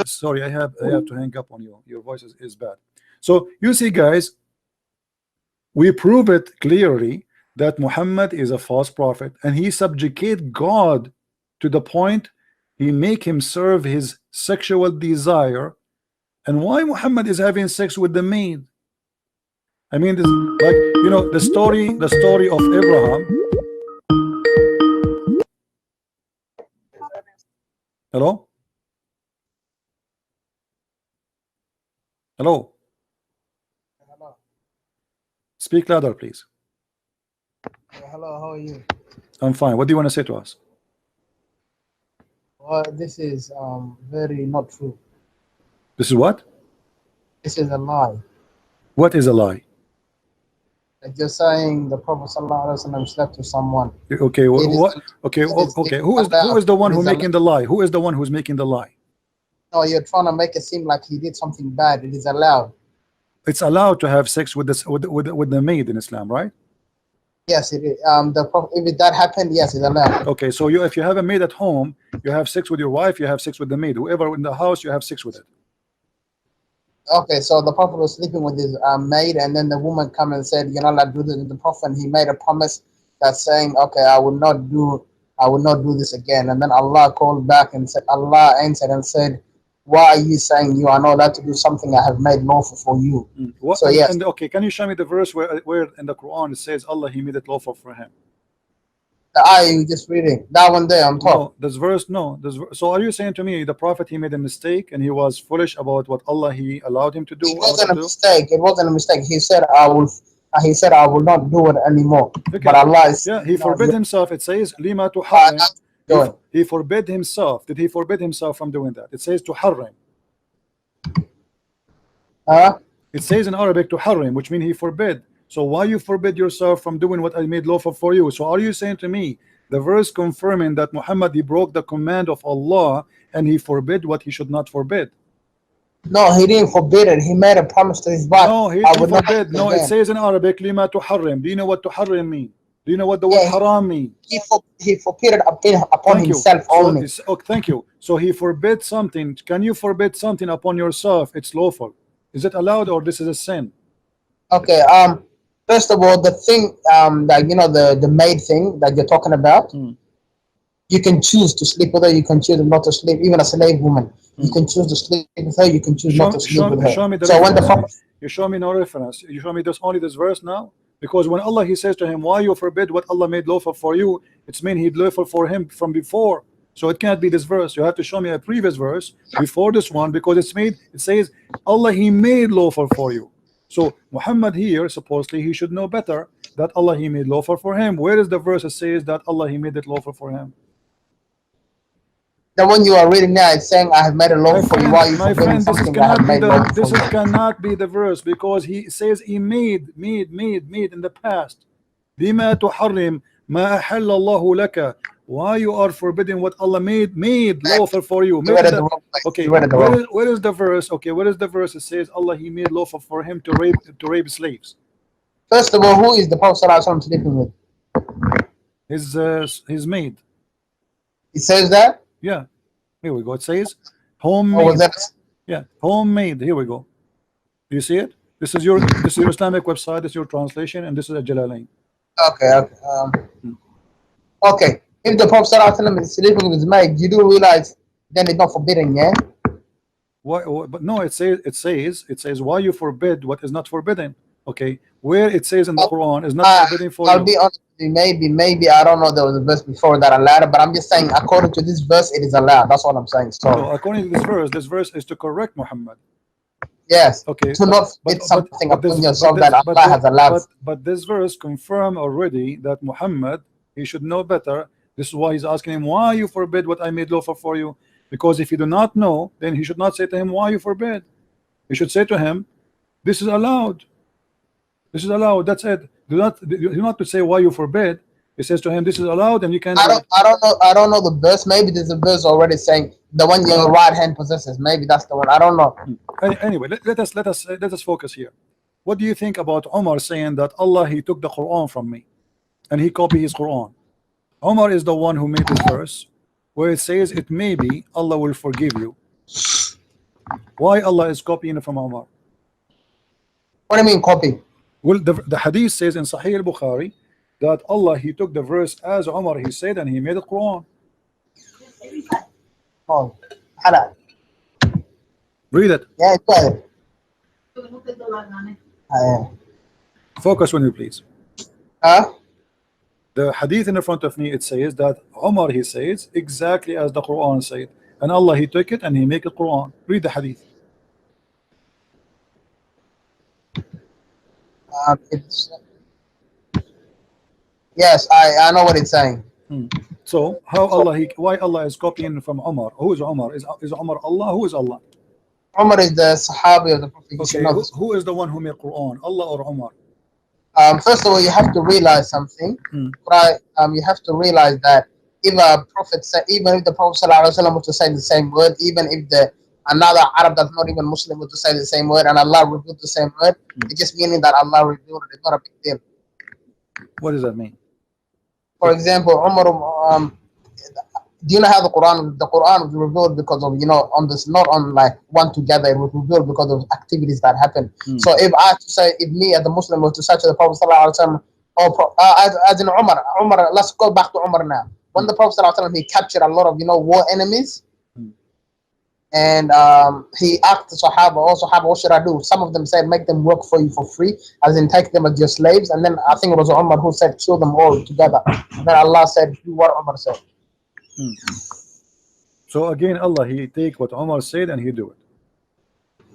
Sorry, I have to hang up on you. Your voice is bad. So you see, guys, we prove it clearly that Muhammad is a false prophet, and he subjugate God to the point he make him serve his sexual desire. And why Muhammad is having sex with the maid? I mean, this, like, you know, the story of Abraham. Hello? Hello? Speak louder, please. Hello, how are you? I'm fine. What do you want to say to us? Well, this is very not true. This is what? This is a lie. What is a lie? Like you're saying the Prophet ﷺ slept with someone. Okay, what? Okay, okay. Who is the one who making the lie? Who is the one who's making the lie? No, you're trying to make it seem like he did something bad. It is allowed. It's allowed to have sex with this with the maid in Islam, right? Yes, it is. If that happened, yes, it's allowed. Okay, so if you have a maid at home, you have sex with your wife, you have sex with the maid. Whoever in the house, you have sex with it. Okay, so the Prophet was sleeping with his maid, and then the woman come and said, "You're not allowed to do this." And the Prophet, and he made a promise that saying, "Okay, I will not do this again." And then Allah called back and said, Allah answered and said, "Why are you saying you are not allowed to do something I have made lawful for you?" What, so yes. And okay, can you show me the verse where in the Quran it says Allah He made it lawful for him? The ayah you just reading, that one there on top. No, this verse, no. So are you saying to me the Prophet he made a mistake and he was foolish about what Allah he allowed him to do? It wasn't a mistake. It wasn't a mistake. He said, "I will." He said, "I will not do it anymore." Okay. But Allah is. Yeah, he forbid himself. It says, "Lima tuharrim." He forbid himself. Did he forbid himself from doing that? It says to harrim. It says in Arabic to harrim, which means he forbid. So why you forbid yourself from doing what I made lawful for you? So are you saying to me the verse confirming that Muhammad he broke the command of Allah and he forbid what he should not forbid? No, he didn't forbid it. He made a promise to his wife. No, he forbid. No, it says in Arabic lima tuharrim. Do you know what tuharrim mean? Do you know what the word haram mean? He forbid it upon himself only. Thank you. So he forbid something. Can you forbid something upon yourself? It's lawful. Is it allowed or this is a sin? Okay. First of all, the thing that you know the maid thing that you're talking about, you can choose to sleep with her. You can choose not to sleep. Even a slave woman, you can choose to sleep with her. You can choose not to sleep with her. Show me the so reference. when You show me no reference. You show me only this verse now. Because when Allah he says to him, why you forbid what Allah made lawful for you, it's mean he lawful for him from before. So it can't be this verse. You have to show me a previous verse before this one, because it says Allah he made lawful for you. So Muhammad here supposedly he should know better that Allah he made lawful for him. Where is the verse that says that Allah he made it lawful for him? The one you are reading now is saying I have made a lawful for you. Why you forbidding something I have made lawful for you? This cannot be the verse, because he says he made in the past. Lima tuharrim ma ahalla Allahu laka. Why you are forbidding what Allah made lawful for you? Okay, where is the verse? Okay, where is the verse that says Allah he made lawful for him to rape slaves? First of all, who is the Prophet ﷺ sleeping with? His maid. It says that? Yeah, here we go. It says homemade. Yeah, homemade. Here we go. Do you see it? This is your Islamic website. This is your translation, and this is a Jalalain. Okay. Okay. If the Prophet ﷺ is sleeping with his maid, you do realize then it's not forbidden, yeah? Why? But no, it says why you forbid what is not forbidden. Okay, where it says in the Quran is not forbidden for you. I'll be honest with you, maybe I don't know there was a verse before that allowed, but I'm just saying according to this verse it is allowed. That's what I'm saying. So according to this verse is to correct Muhammad. Yes. Okay. To not forbid something upon yourself that Allah has allowed. But this verse confirmed already that Muhammad he should know better. This is why he's asking him, why you forbid what I made lawful for you? Because if you do not know, then he should not say to him, why you forbid? He should say to him, this is allowed. This is allowed. That's it. Do not to say why you forbid. He says to him, this is allowed, and you can't. I don't know the verse. Maybe there's a verse already saying the one your right hand possesses. Maybe that's the one. I don't know. Anyway, let us focus here. What do you think about Umar saying that Allah he took the Quran from me, and he copied his Quran? Umar is the one who made this verse where it says it may be Allah will forgive you. Why Allah is copying it from Umar? What do you mean copy? Well, the hadith says in Sahih al-Bukhari that Allah he took the verse as Umar he said, and he made the Quran. Oh, halal. Read it. Yeah, go ahead. Focus on you, please. The hadith in front of me, it says that Umar he says exactly as the Quran said, and Allah he took it and he make it Quran. Read the hadith. Yes, I know what it's saying. So how why Allah is copying from Umar? Who is Umar? Is Umar Allah? Who is Allah? Umar is the Sahabi of the Prophet. You should Okay, know this. who is the one who made Quran? Allah or Umar? First of all, you have to realize something. Right? You have to realize that if a prophet said, even if the Prophet ﷺ was to say the same word, even if another Arab that's not even Muslim was to say the same word, and Allah revealed the same word, it's just meaning that Allah revealed it. It's not a big deal. What does that mean? For example, Umar, do you know how the Quran was revealed because of, on this, not on like one together, it was revealed because of activities that happened. So if I have to say, if me as a Muslim was to say to the Prophet ﷺ, as in Umar, let's go back to Umar now. When the Prophet ﷺ, he captured a lot of, war enemies, and he asked the Sahaba, what should I do? Some of them said, make them work for you for free, as in take them as your slaves. And then I think it was Umar who said, kill them all together. And then Allah said, do what Umar said. So again, Allah, he take what Umar said and he do it.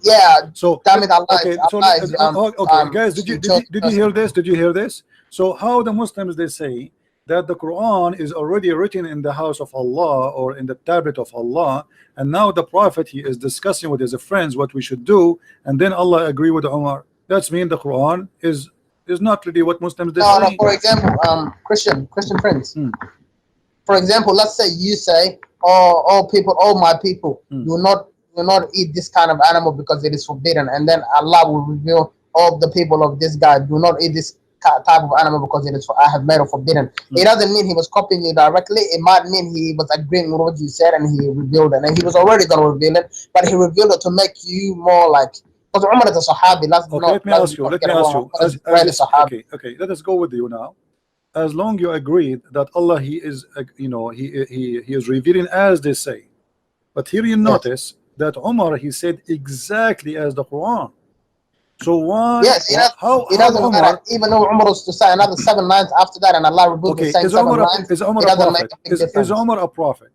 Yeah. So damn it, Allah. Okay. Okay, guys, did you hear this? Did you hear this? So how the Muslims, they say that the Quran is already written in the house of Allah or in the tablet of Allah, and now the Prophet, he is discussing with his friends what we should do, and then Allah agree with Umar. That's mean the Quran is not really what Muslims they say. No, for example, Christian friends. For example, let's say you say, all my people, do not eat this kind of animal because it is forbidden, and then Allah will reveal all the people of this guy do not eat this type of animal because I have made it forbidden. It doesn't mean he was copying you directly. It might mean he was agreeing with what you said and he revealed it, and he was already going to reveal it, but he revealed it to make you more like, because Umar is a Sahabi. Let me ask you. Okay, let us go with you now. As long you agreed that Allah, he is he is revealing as they say, but here you notice that Umar, he said exactly as the Quran. So why? Yes, it doesn't matter. Even though Umar was to say another 7 lines after that, and Allah revealed the same 7 lines, is Umar a prophet? Is Umar a prophet?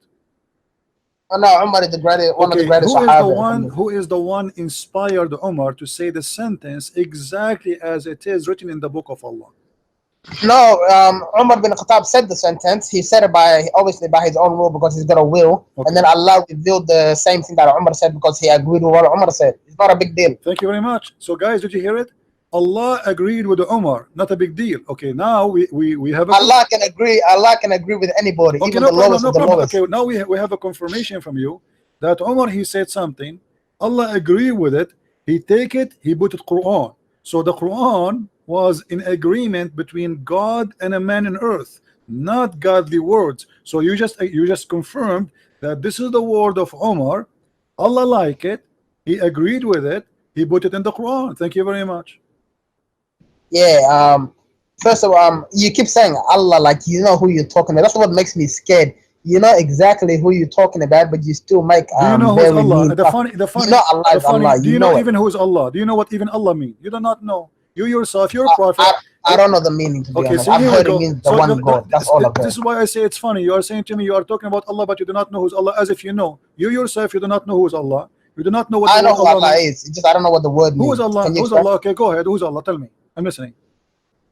Oh, no, Umar is the greatest, one of the greatest Sahaba. Who is the one inspired Umar to say the sentence exactly as it is written in the book of Allah? No, Umar bin Khattab said the sentence. He said it obviously by his own will because he's got a will. Okay. And then Allah revealed the same thing that Umar said because he agreed with what Umar said. It's not a big deal. Thank you very much. So guys, did you hear it? Allah agreed with Umar, not a big deal. Okay, now we have Allah can agree with anybody, okay, even no the lowest of the lowest. Okay, now we have a confirmation from you that Umar, he said something, Allah agreed with it, he take it, he put it Quran. So the Quran was in agreement between God and a man on earth, not godly words. So you just confirmed that this is the word of Umar. Allah like it, he agreed with it, he put it in the Quran. Thank you very much. Yeah, first of all, you keep saying Allah like you know who you're talking about. That's what makes me scared. You know exactly who you're talking about, but you still make do you know who is Allah? The funny, you know Allah is Allah. Do you know even who is Allah? Do you know what even Allah means? You do not know. You yourself, you're a prophet. I don't know the meaning, to be honest. So I've heard it means the one God. That's all I've heard. This is why I say it's funny. You are saying to me, you are talking about Allah, but you do not know who's Allah, as if you know. You yourself, you do not know who's Allah. You do not know what I know who Allah is. It's just I don't know what the word means. Who is Allah? Who's Allah? Okay, go ahead. Who's Allah? Tell me. I'm listening.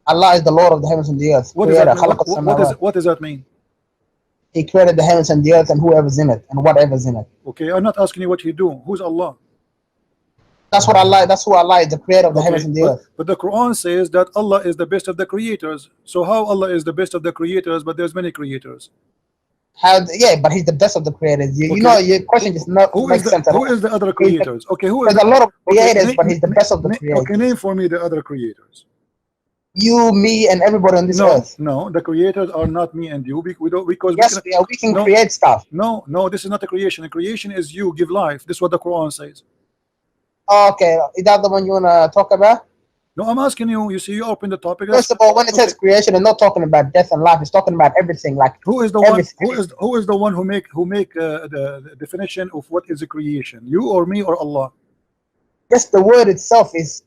Allah is the Lord of the heavens and the earth. What does that mean? He created the heavens and the earth and whoever's in it and whatever's in it. Okay, I'm not asking you what he do. Who's Allah? That's who Allah is, the creator of the heavens and the earth. But the Quran says that Allah is the best of the creators. So how Allah is the best of the creators, but there's many creators? Yeah, but he's the best of the creators. You know, your question just not makes sense at all. Who is the other creators? Okay, there's a lot of creators, but he's the best of the creators. Okay, name for me the other creators. You, me, and everybody on this earth. No, the creators are not me and you. We don't, because we can create stuff. No, this is not a creation. A creation is you give life. This is what the Quran says. Okay, is that the one you wanna talk about? No, I'm asking you. You see, you open the topic. First of all, when it says creation, it's not talking about death and life. It's talking about everything. Like who is the one? Who is the one who make the definition of what is a creation? You or me or Allah? Just the word itself is.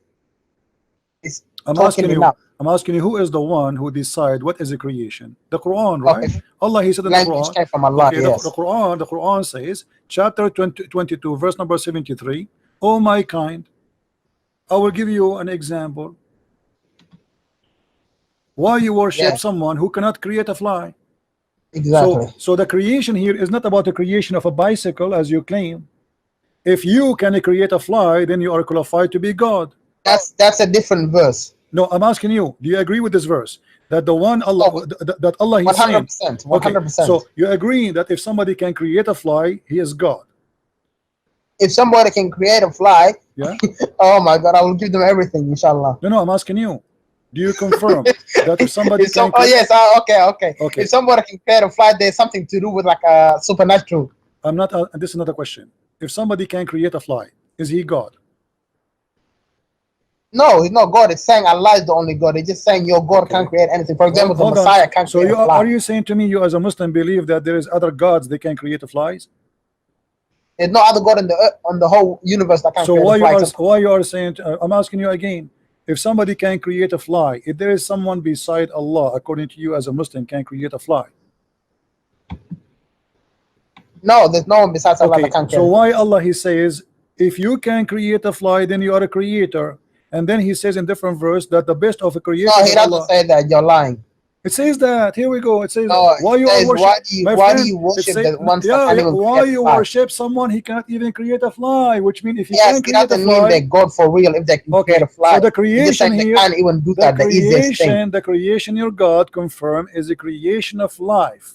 I'm asking you, who is the one who decide what is a creation? The Quran, right? Okay. Allah, he said in the Quran. Came from Allah, okay, yes. the Quran says, chapter 22, verse number 73. O my kind, I will give you an example. Why you worship someone who cannot create a fly? Exactly. So the creation here is not about the creation of a bicycle as you claim. If you can create a fly, then you are qualified to be God. That's a different verse. No, I'm asking you, do you agree with this verse? That the one Allah, Oh, that Allah is saying, 100%. 100%. okay, so you agree that if somebody can create a fly, he is God. If somebody can create a fly, yeah. Oh my God, I will give them everything, inshallah. No, I'm asking you. Do you confirm that if somebody oh yes, okay. If somebody can create a fly, there's something to do with like a supernatural. I'm not. This is not a question. If somebody can create a fly, is he God? No, he's not God. It's saying Allah is the only God. It's just saying your God can't create anything. For example, the Messiah can't create a fly. Are you saying to me, you as a Muslim believe that there is other gods they can create flies? There's no other God on the whole universe that can create a fly. So why you are saying? I'm asking you again. If somebody can create a fly, if there is someone beside Allah, according to you as a Muslim, can create a fly? No, there's no one besides Allah that can create. So why Allah he says, if you can create a fly, then you are a creator. And then he says in different verse that the best of a creation. No, he doesn't say that. You're lying. It says that. Here we go. It says no, why you says, worship. Why do you worship the ones that can't even why you worship someone he can't even create a fly? Which means if he can create a fly, doesn't mean they're God for real. If they can create a fly, so the creation here, they can't even do that. The easiest thing. The creation your God confirm is a creation of life,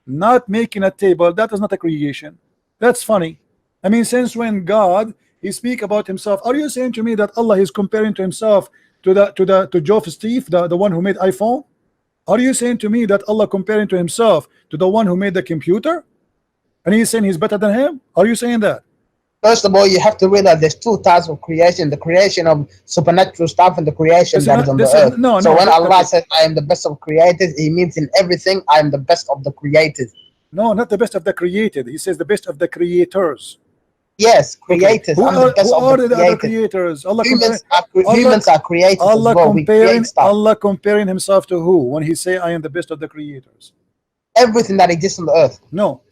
not making a table. That is not a creation. That's funny. I mean, since when God he speak about himself, are you saying to me that Allah is comparing to himself to Joe Steve, the one who made iPhone? Are you saying to me that Allah comparing to himself to the one who made the computer, and he's saying he's better than him? Are you saying that? First of all, you have to realize there's two types of creation: the creation of supernatural stuff and the creation that is on the earth. So when Allah says, "I am the best of creators," He means in everything, "I am the best of the creators." No, not the best of the created. He says the best of the creators. Yes, creators. Who are the other creators? Humans are creators Allah as well. Allah comparing himself to who when he say I am the best of the creators? Everything that exists on the earth. No.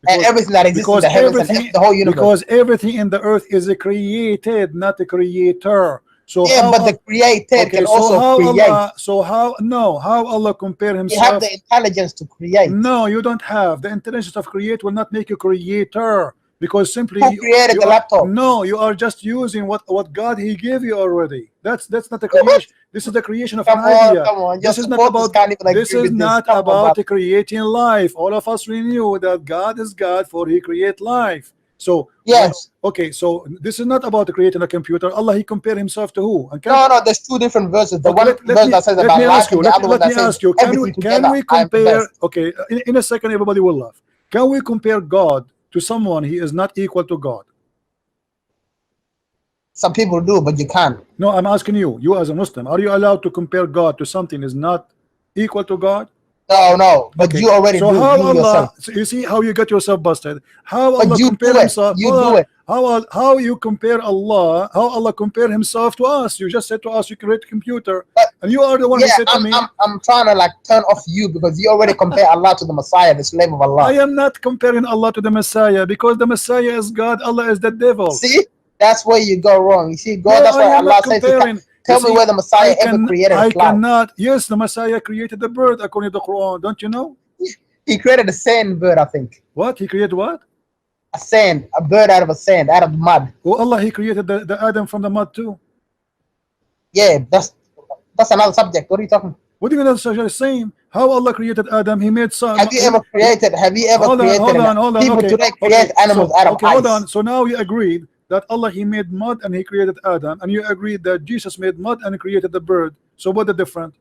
And everything that exists in the heavens and the whole universe. Because everything in the earth is created, not a creator. So yeah, but the created can also create. How Allah compare himself? You have the intelligence to create. No, you don't have. The intelligence of create will not make you creator. Because simply who created the laptop? No, you are just using what God he gave you already. That's not the creation. This is the creation of an idea. Come on. This is not about creating life. All of us we knew that God is God, for he create life. So yes, okay. So this is not about creating a computer. Allah he compared himself to who? No, there's two different verses. The one verse that says about life, and the other one that says everything together. Can we compare? Okay, in a second, everybody will laugh. Can we compare God to someone he is not equal to God? Some people do, but you can't. No, I'm asking you. You as a Muslim, are you allowed to compare God to something is not equal to God? No, but you already do. So you see how you got yourself busted. How but Allah compare himself? You do it. How you compare Allah? How Allah compare himself to us? You just said to us you create a computer, and you are the one who said to me. I'm trying to like turn off you because you already compare Allah to the Messiah, the slave of Allah. I am not comparing Allah to the Messiah because the Messiah is God. Allah is the devil. See, that's where you go wrong. You see, God. That's why Allah says. Tell me where the Messiah ever created a fly. I cannot. Yes, the Messiah created the bird according to the Quran. Don't you know? He created a sand bird, I think. What? He created what? A bird out of a sand, out of mud. Oh, Allah, he created the Adam from the mud too. Yeah, that's another subject. What are you talking about? What do you mean that's the same? How Allah created Adam, he made some. Have you ever created hold on, people today create animals out of ice. Hold on. So now you agreed that Allah he made mud and he created Adam, and you agreed that Jesus made mud and created the bird. So what the difference?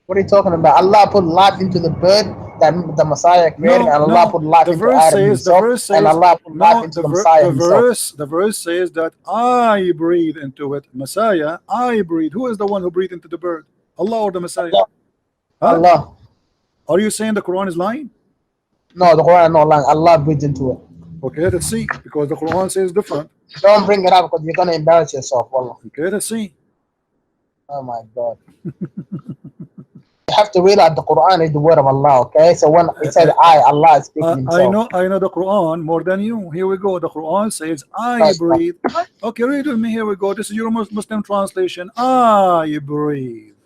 What are you talking about? Allah put life into the bird that the Messiah created, and Allah put life into Adam himself, and Allah put life into the Messiah himself. The verse says that I breathe into it. Messiah, I breathe. Who is the one who breathed into the bird? Allah or the Messiah? Allah. Are you saying the Quran is lying? No, the Quran is not lying. Allah breathed into it. Okay, let's see, because the Quran says different. Don't bring it up because you're gonna embarrass yourself, Wallah. Okay, let's see. Oh my God. You have to realize the Quran is the word of Allah, okay? So when it says Allah is speaking himself. I know the Quran more than you. Here we go. The Quran says I breathe. Okay, read with me. Here we go. This is your Muslim translation. I breathe.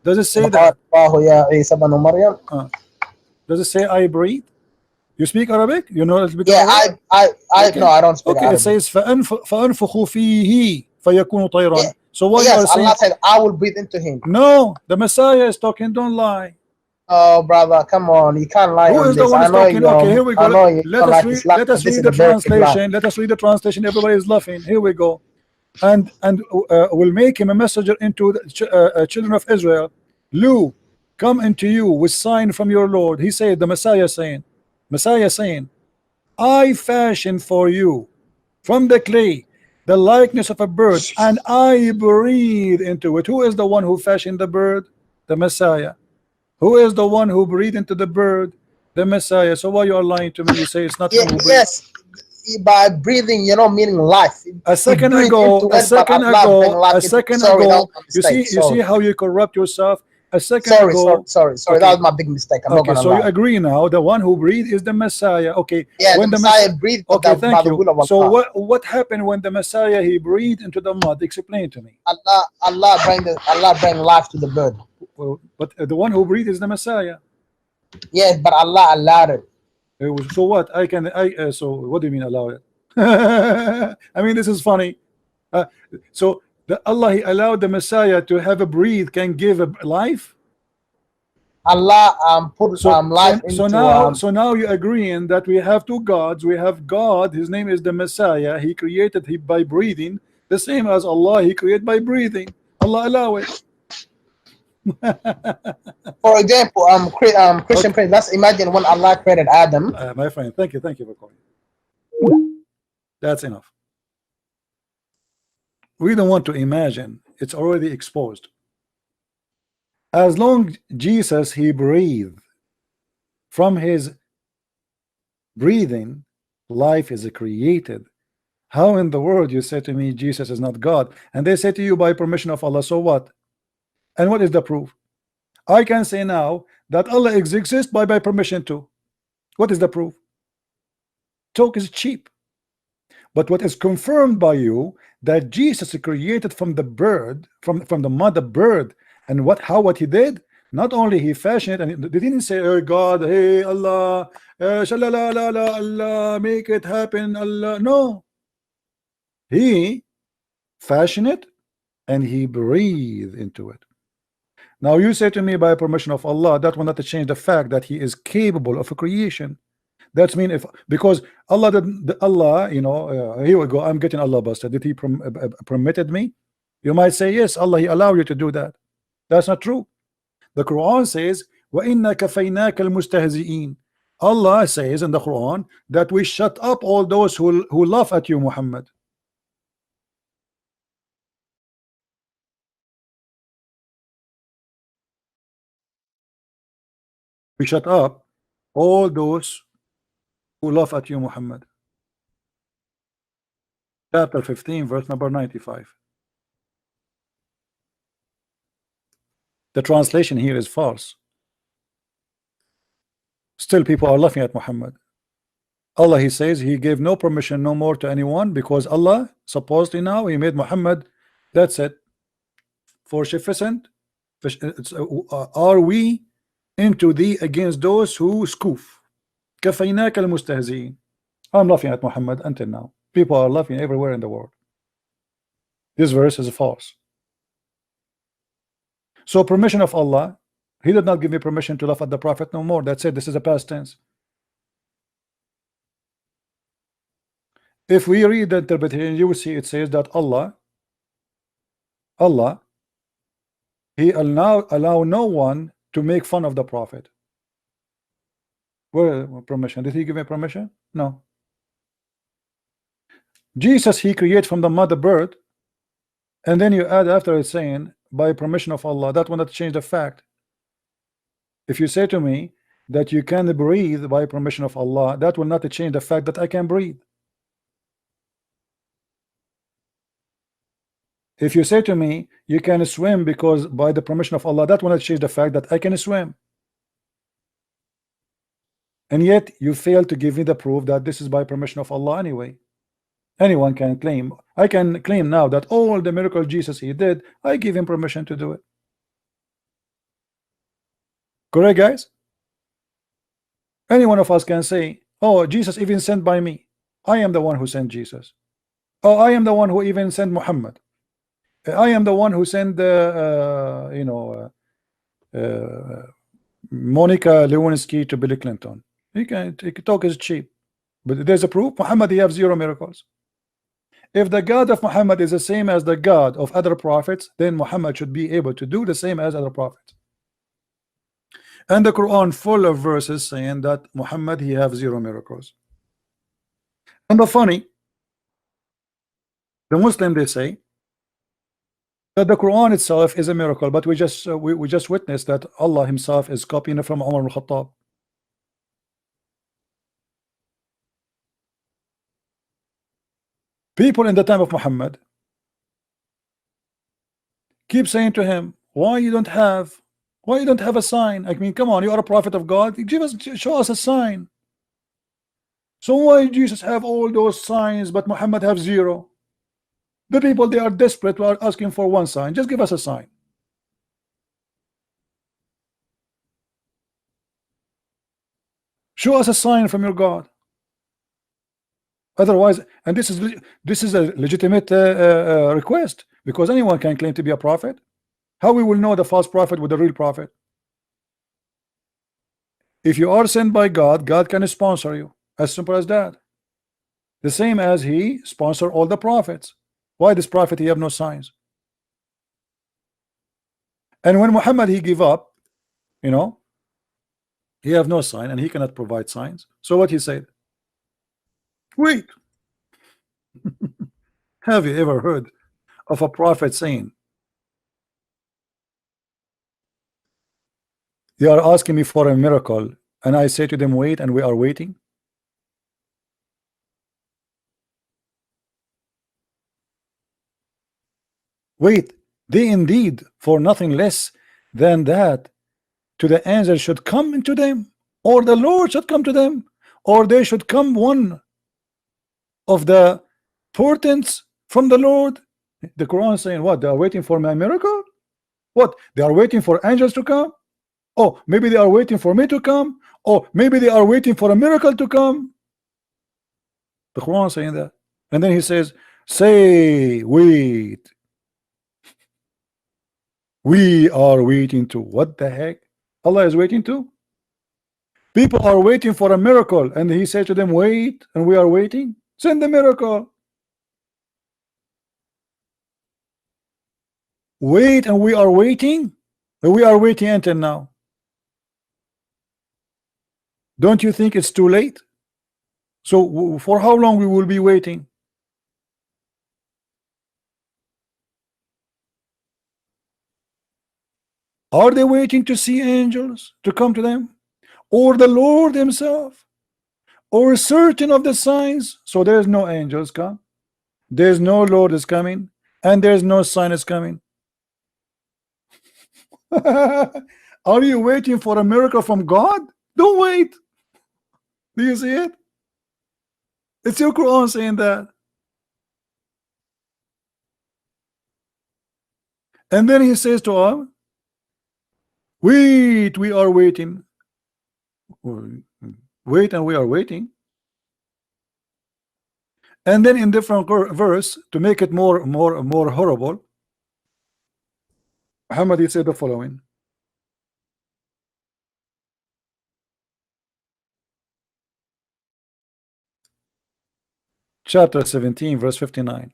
Does it say that? Does it say I breathe? You speak Arabic? You know a little bit Yeah, Arabic? no, I don't speak Okay, Arabic. it says فأنفخ فيه فيكون طيرا. Yeah. So what you Yes, are saying? Allah said, I will breathe into him. No, the Messiah is talking. Don't lie. Oh, brother, come on. You can't lie Who on is the this. one I who's know talking? you. Okay, here we go. I know you Let don't us like read. Islam, Let but us this read is the a very big lie. translation. Let us read the translation. Everybody is laughing. Here we go. And will make him a messenger into the children of Israel. Lu, come into you with sign from your Lord. He said, the Messiah saying, I fashion for you from the clay the likeness of a bird, and I breathe into it. Who is the one who fashioned the bird? The Messiah. Who is the one who breathed into the bird? The Messiah. So why you are lying to me? You say it's not him who breathed. Yes, by breathing, meaning life. A second ago, you see how you corrupt yourself. A second ago, sorry, okay. that was my big mistake. I'm not Okay, gonna so lie. you agree now, the one who breathed is the Messiah. Okay, Yeah, when the Messiah breathed, but okay, that by thank the you. will of So Allah. what happened when the Messiah he breathed into the mud? Explain to me. Allah bring life to the bird. Well, but the one who breathed is the Messiah. Yes, but Allah allowed it. So what? So what do you mean allow it? I mean, this is funny. So the Allah he allowed the Messiah to have a breathe can give a life. Allah put life into. So now you're agreeing that we have two gods. We have God, his name is the Messiah. He created him by breathing, the same as Allah. He created by breathing. Allah allow it. For example, Christian Prince. Let's imagine when Allah created Adam. My friend, thank you for calling. That's enough. We don't want to imagine. It's already exposed. As long Jesus he breathed, from his breathing life is created. How in the world you say to me Jesus is not God? And they say to you by permission of Allah. So what? And what is the proof? I can say now that Allah exists by permission too. What is the proof? Talk is cheap. But what is confirmed by you that Jesus created from the bird, from the mother bird, and what he did? Not only he fashioned it, and they didn't say, oh God, hey Allah, Allah, make it happen, Allah. No, he fashioned it and he breathed into it. Now you say to me by permission of Allah, that will not change the fact that he is capable of a creation. That's mean if because Allah did Allah, you know, here we go. I'm getting Allah busted. Did he permitted me? You might say yes, Allah he allowed you to do that. That's not true. The Quran says, وَإِنَّا كَفَيْنَاكَ الْمُسْتَهْزِئِينَ. Allah says in the Quran that we shut up all those who laugh at you, Muhammad. We shut up all those who laugh at you, Muhammad. Chapter 15, verse number 95. The translation here is false. Still people are laughing at Muhammad. Allah he says he gave no permission no more to anyone because Allah supposedly now he made Muhammad, that's it, for sufficient. Are we into thee against those who scoof? كفيناك المستهزئين. I'm laughing at Muhammad until now. People are laughing everywhere in the world. This verse is false. So permission of Allah, he did not give me permission to laugh at the Prophet no more. That's it. This is a past tense. If we read the interpretation, you will see it says that Allah he allow no one to make fun of the Prophet. Where permission? Did he give me permission? No. Jesus he created from the mother bird, and then you add after it saying by permission of Allah. That will not change the fact. If you say to me that you can breathe by permission of Allah, that will not change the fact that I can breathe. If you say to me you can swim because by the permission of Allah, that will not change the fact that I can swim. And yet you fail to give me the proof that this is by permission of Allah anyway. Anyone can claim. I can claim now that all the miracle Jesus he did, I give him permission to do it. Correct, guys? Any one of us can say, oh, Jesus even sent by me. I am the one who sent Jesus. Oh, I am the one who even sent Muhammad. I am the one who sent Monica Lewinsky to Bill Clinton. He can talk is cheap, but there's a proof. Muhammad, he have 0 miracles. If the God of Muhammad is the same as the God of other prophets, then Muhammad should be able to do the same as other prophets. And the Quran full of verses saying that Muhammad, he have 0 miracles. And the funny, the Muslim, they say that the Quran itself is a miracle, but we just witnessed that Allah himself is copying it from Umar al-Khattab. People in the time of Muhammad keep saying to him, why you don't have a sign? I mean, come on, you are a prophet of God, show us a sign. So why Jesus have all those signs but Muhammad have 0? The people, they are desperate, we are asking for one sign. Just give us a sign. Show us a sign from your God. Otherwise, and this is a legitimate request, because anyone can claim to be a prophet. How we will know the false prophet with the real prophet? If you are sent by God, God can sponsor you. As simple as that. The same as he sponsored all the prophets. Why this prophet he have no signs? And when Muhammad he give up, you know, he have no sign and he cannot provide signs. So what he said? Wait. Have you ever heard of a prophet saying, they are asking me for a miracle, and I say to them, wait, and we are waiting? Wait, they indeed for nothing less than that to the angel should come into them, or the Lord should come to them, or they should come one of the portents from the Lord. The Quran is saying what? They are waiting for my miracle? What? They are waiting for angels to come? Oh, maybe they are waiting for me to come? Oh, maybe they are waiting for a miracle to come? The Quran is saying that. And then he says, say, wait. We are waiting to. What the heck? Allah is waiting to? People are waiting for a miracle, and he said to them, wait, and we are waiting. Send the miracle. Wait, and we are waiting. We are waiting until now. Don't you think it's too late? So for how long we will be waiting? Are they waiting to see angels to come to them, or the Lord himself, or certain of the signs? So there's no angels come, there's no Lord is coming, and there's no sign is coming. Are you waiting for a miracle from God? Don't wait. Do you see it? It's your Quran saying that. And then he says to us, wait, we are waiting. Wait, and we are waiting. And then in different verse, to make it more horrible, Muhammad, he said the following. Chapter 17, verse 59.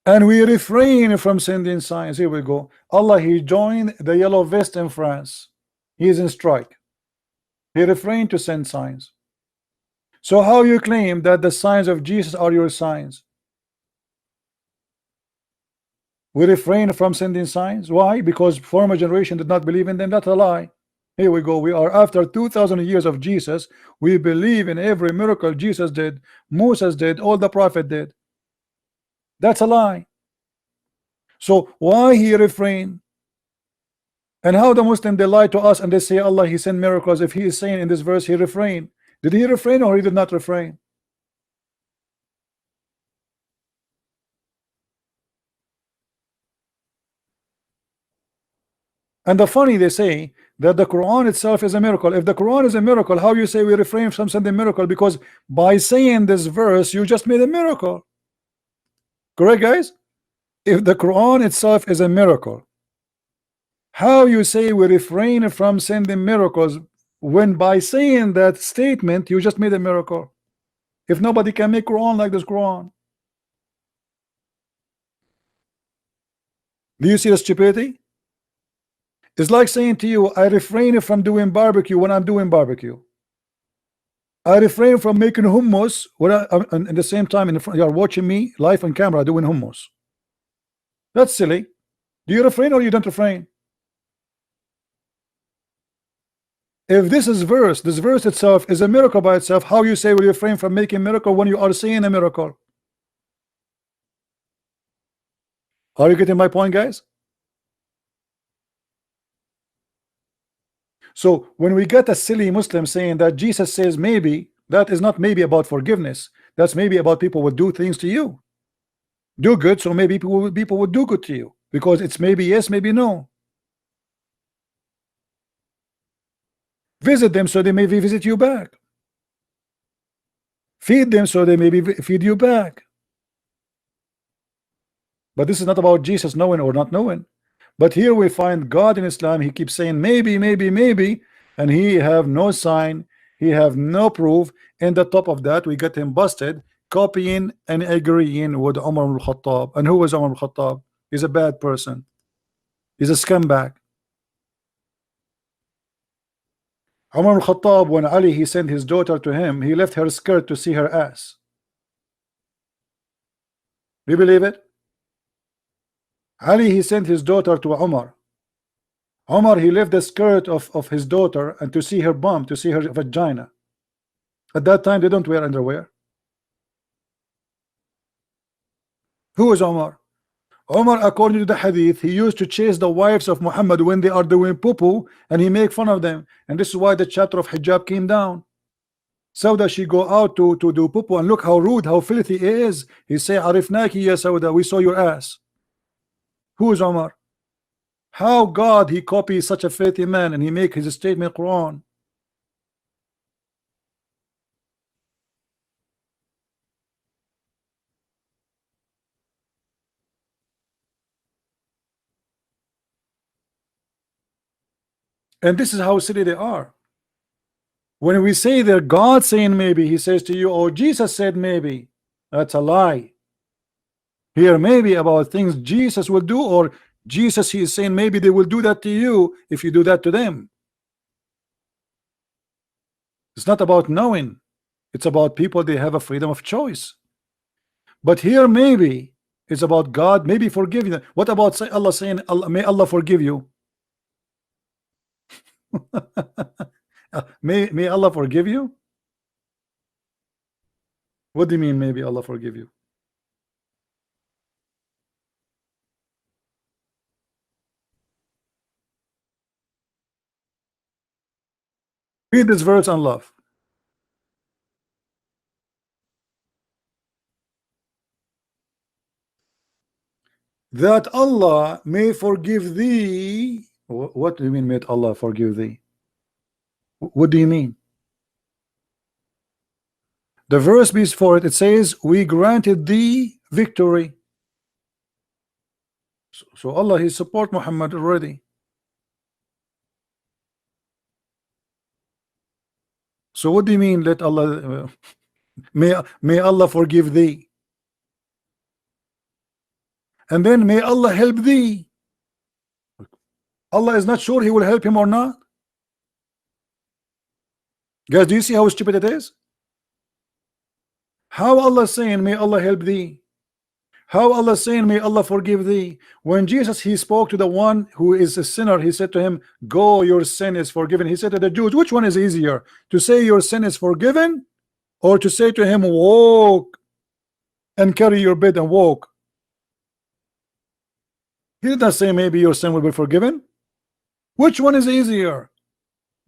And we refrain from sending signs. Here we go. Allah, he joined the yellow vest in France. He is in strike. He refrained to send signs. So how you claim that the signs of Jesus are your signs? We refrain from sending signs. Why? Because former generation did not believe in them. That's a lie. Here we go. We are after 2,000 years of Jesus. We believe in every miracle Jesus did, Moses did, all the prophet did. That's a lie. So why he refrain? And how the Muslim, they lie to us and they say Allah he sent miracles, if he is saying in this verse he refrained? Did he refrain or he did not refrain? And the funny, they say that the Quran itself is a miracle. If the Quran is a miracle, how you say we refrain from something miracle? Because by saying this verse, you just made a miracle. Correct, guys? If the Quran itself is a miracle, how you say we refrain from sending miracles when by saying that statement you just made a miracle? If nobody can make Quran like this Quran. Do you see the stupidity? It's like saying to you, I refrain from doing barbecue when I'm doing barbecue. I refrain from making hummus when at the same time you are watching me live on camera doing hummus. That's silly. Do you refrain or you don't refrain? If this verse itself is a miracle by itself, how you say will you refrain from making miracle when you are saying a miracle? Are you getting my point, guys? So when we get a silly Muslim saying that Jesus says maybe, that is not maybe about forgiveness. That's maybe about people would do things to you. Do good, so maybe people would do good to you. Because it's maybe yes, maybe no. Visit them so they may visit you back. Feed them so they may feed you back. But this is not about Jesus knowing or not knowing. But here we find God in Islam, he keeps saying maybe, maybe, maybe, and he have no sign, he have no proof. In the top of that, we get him busted, copying and agreeing with Umar al-Khattab. And who was Umar al-Khattab? He's a bad person. He's a scumbag. Umar al-Khattab, when Ali he sent his daughter to him, he left her skirt to see her ass. Do you believe it? Ali he sent his daughter to Umar. Umar he left the skirt of his daughter and to see her bum, to see her vagina. At that time they don't wear underwear. Who is Umar? Umar, according to the hadith, he used to chase the wives of Muhammad when they are doing poo-poo, and he make fun of them. And this is why the chapter of hijab came down. Sauda, she go out to do poo-poo, and look how rude, how filthy he is. He say, Arifnaki ya Sauda, we saw your ass. Who is Umar? How God he copies such a filthy man and he make his statement Quran? And this is how silly they are. When we say they're God saying maybe, he says to you, oh, Jesus said maybe. That's a lie. Here maybe about things Jesus will do, or Jesus he is saying maybe they will do that to you if you do that to them. It's not about knowing. It's about people, they have a freedom of choice. But here maybe it's about God maybe forgiving them. What about Allah saying, may Allah forgive you? May Allah forgive you? What do you mean maybe Allah forgive you? Read this verse on love. That Allah may forgive thee. What do you mean may Allah forgive thee? What do you mean? The verse before it, it says we granted thee victory. So Allah he support Muhammad already. So what do you mean let Allah may Allah forgive thee? And then may Allah help thee. Allah is not sure he will help him or not. Guys, do you see how stupid it is? How Allah saying may Allah help thee? How Allah saying may Allah forgive thee? When Jesus he spoke to the one who is a sinner, he said to him, go, your sin is forgiven. He said to the Jews, which one is easier, to say your sin is forgiven, or to say to him, walk and carry your bed and walk? He did not say maybe your sin will be forgiven. Which one is easier?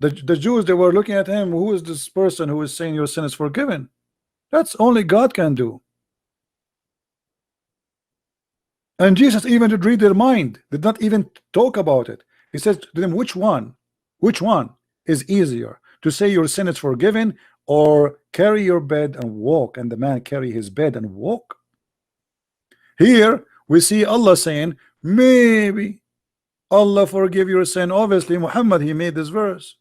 The Jews, they were looking at him, who is this person who is saying your sin is forgiven? That's only God can do. And Jesus even did read their mind, did not even talk about it. He says to them, which one is easier, to say your sin is forgiven or carry your bed and walk? And the man carry his bed and walk. Here we see Allah saying, maybe Allah forgive your sin. Obviously Muhammad, he made this verse,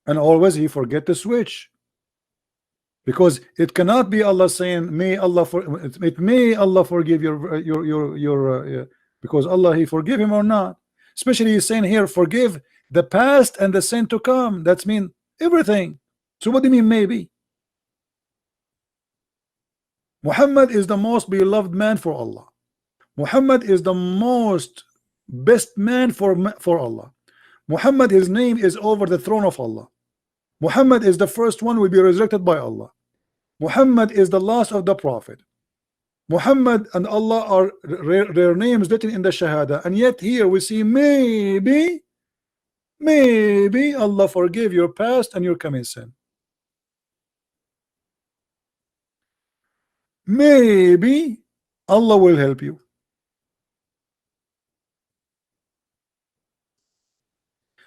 and always he forget to switch, because it cannot be Allah saying may Allah may Allah forgive your because Allah he forgive him or not. Especially he's saying here forgive the past and the sin to come. That's mean everything. So what do you mean maybe? Muhammad is the most beloved man for Allah. Muhammad is the most best man for Allah. Muhammad, his name is over the throne of Allah. Muhammad is the first one will be resurrected by Allah. Muhammad is the last of the prophet. Muhammad and Allah are their names written in the Shahada, and yet here we see maybe Allah forgive your past and your coming sin. Maybe Allah will help you.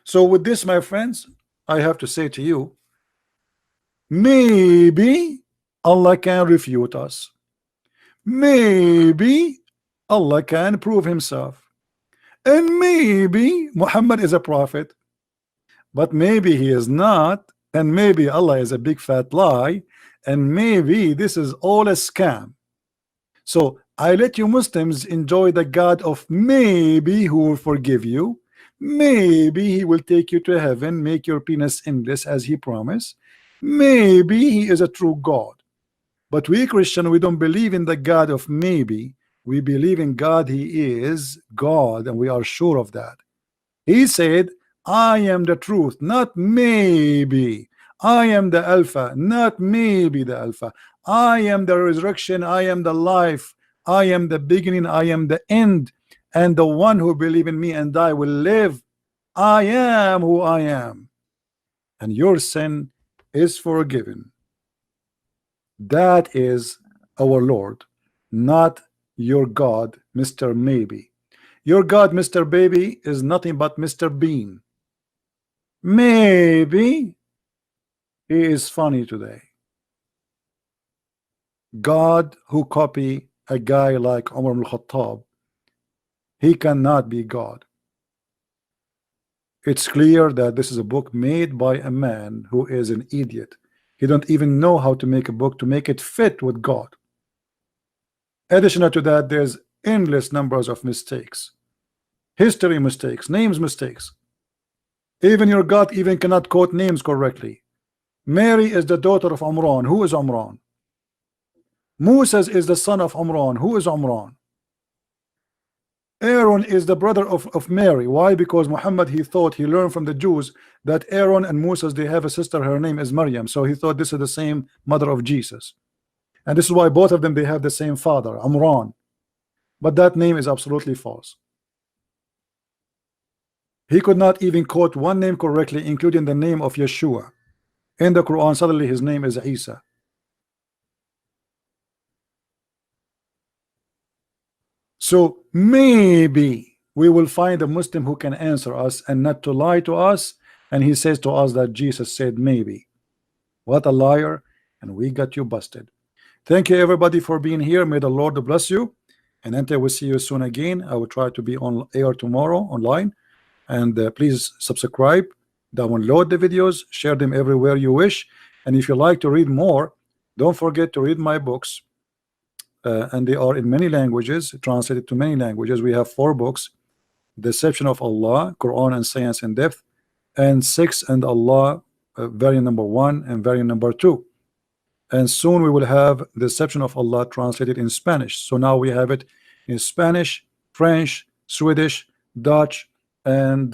So with this, my friends, I have to say to you, maybe Allah can refute us. Maybe Allah can prove himself. And maybe Muhammad is a prophet, but maybe he is not, and maybe Allah is a big fat lie, and maybe this is all a scam. So I let you Muslims enjoy the God of maybe, who will forgive you. Maybe he will take you to heaven, make your penis endless as he promised. Maybe he is a true God. But we Christian, we don't believe in the God of maybe. We believe in God, he is God, and we are sure of that. He said, I am the truth, not maybe. I am the Alpha, not maybe the Alpha. I am the resurrection, I am the life, I am the beginning, I am the end, and the one who believe in me and I will live. I am who I am, and your sin is forgiven. That is our Lord, not your God, Mr. Maybe. Your God, Mr. Baby, is nothing but Mr. Bean. Maybe he is funny today. God who copy a guy like Umar al-Khattab, he cannot be God. It's clear that this is a book made by a man who is an idiot. He don't even know how to make a book to make it fit with God. Additional to that, there's endless numbers of mistakes, history mistakes, names mistakes. Even your God even cannot quote names correctly. Mary is the daughter of Umran. Who is Umran? Moses is the son of Umran. Who is Umran? Aaron is the brother of Mary. Why? Because Muhammad, he thought, he learned from the Jews that Aaron and Moses, they have a sister, her name is Maryam. So he thought this is the same mother of Jesus. And this is why both of them, they have the same father, Amran. But that name is absolutely false. He could not even quote one name correctly, including the name of Yeshua. In the Quran, suddenly his name is Isa. So maybe we will find a Muslim who can answer us and not to lie to us. And he says to us that Jesus said maybe. What a liar. And we got you busted. Thank you everybody for being here. May the Lord bless you. And until we see you soon again, I will try to be on air tomorrow online. And please subscribe, download the videos, share them everywhere you wish. And if you like to read more, don't forget to read my books. And they are in many languages, translated to many languages. We have 4 books: Deception of Allah, Quran and Science in Depth, and 6 and Allah, variant number 1 and variant number 2. And soon we will have Deception of Allah translated in Spanish. So now we have it in Spanish, French, Swedish, Dutch, and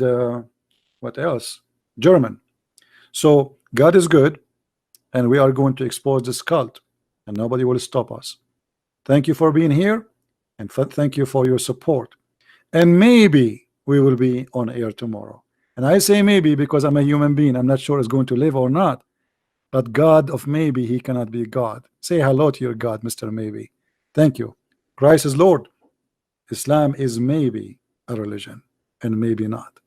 what else? German. So God is good, and we are going to expose this cult, and nobody will stop us. Thank you for being here, and thank you for your support. And maybe we will be on air tomorrow. And I say maybe because I'm a human being. I'm not sure it's going to live or not. But God of maybe, he cannot be God. Say hello to your God, Mr. Maybe. Thank you. Christ is Lord. Islam is maybe a religion, and maybe not.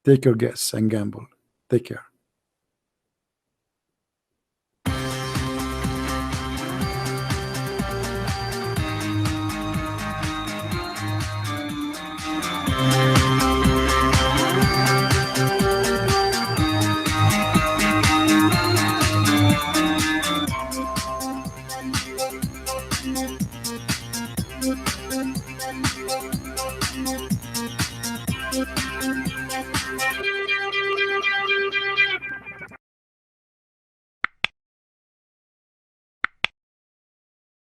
Take your guess and gamble. Take care.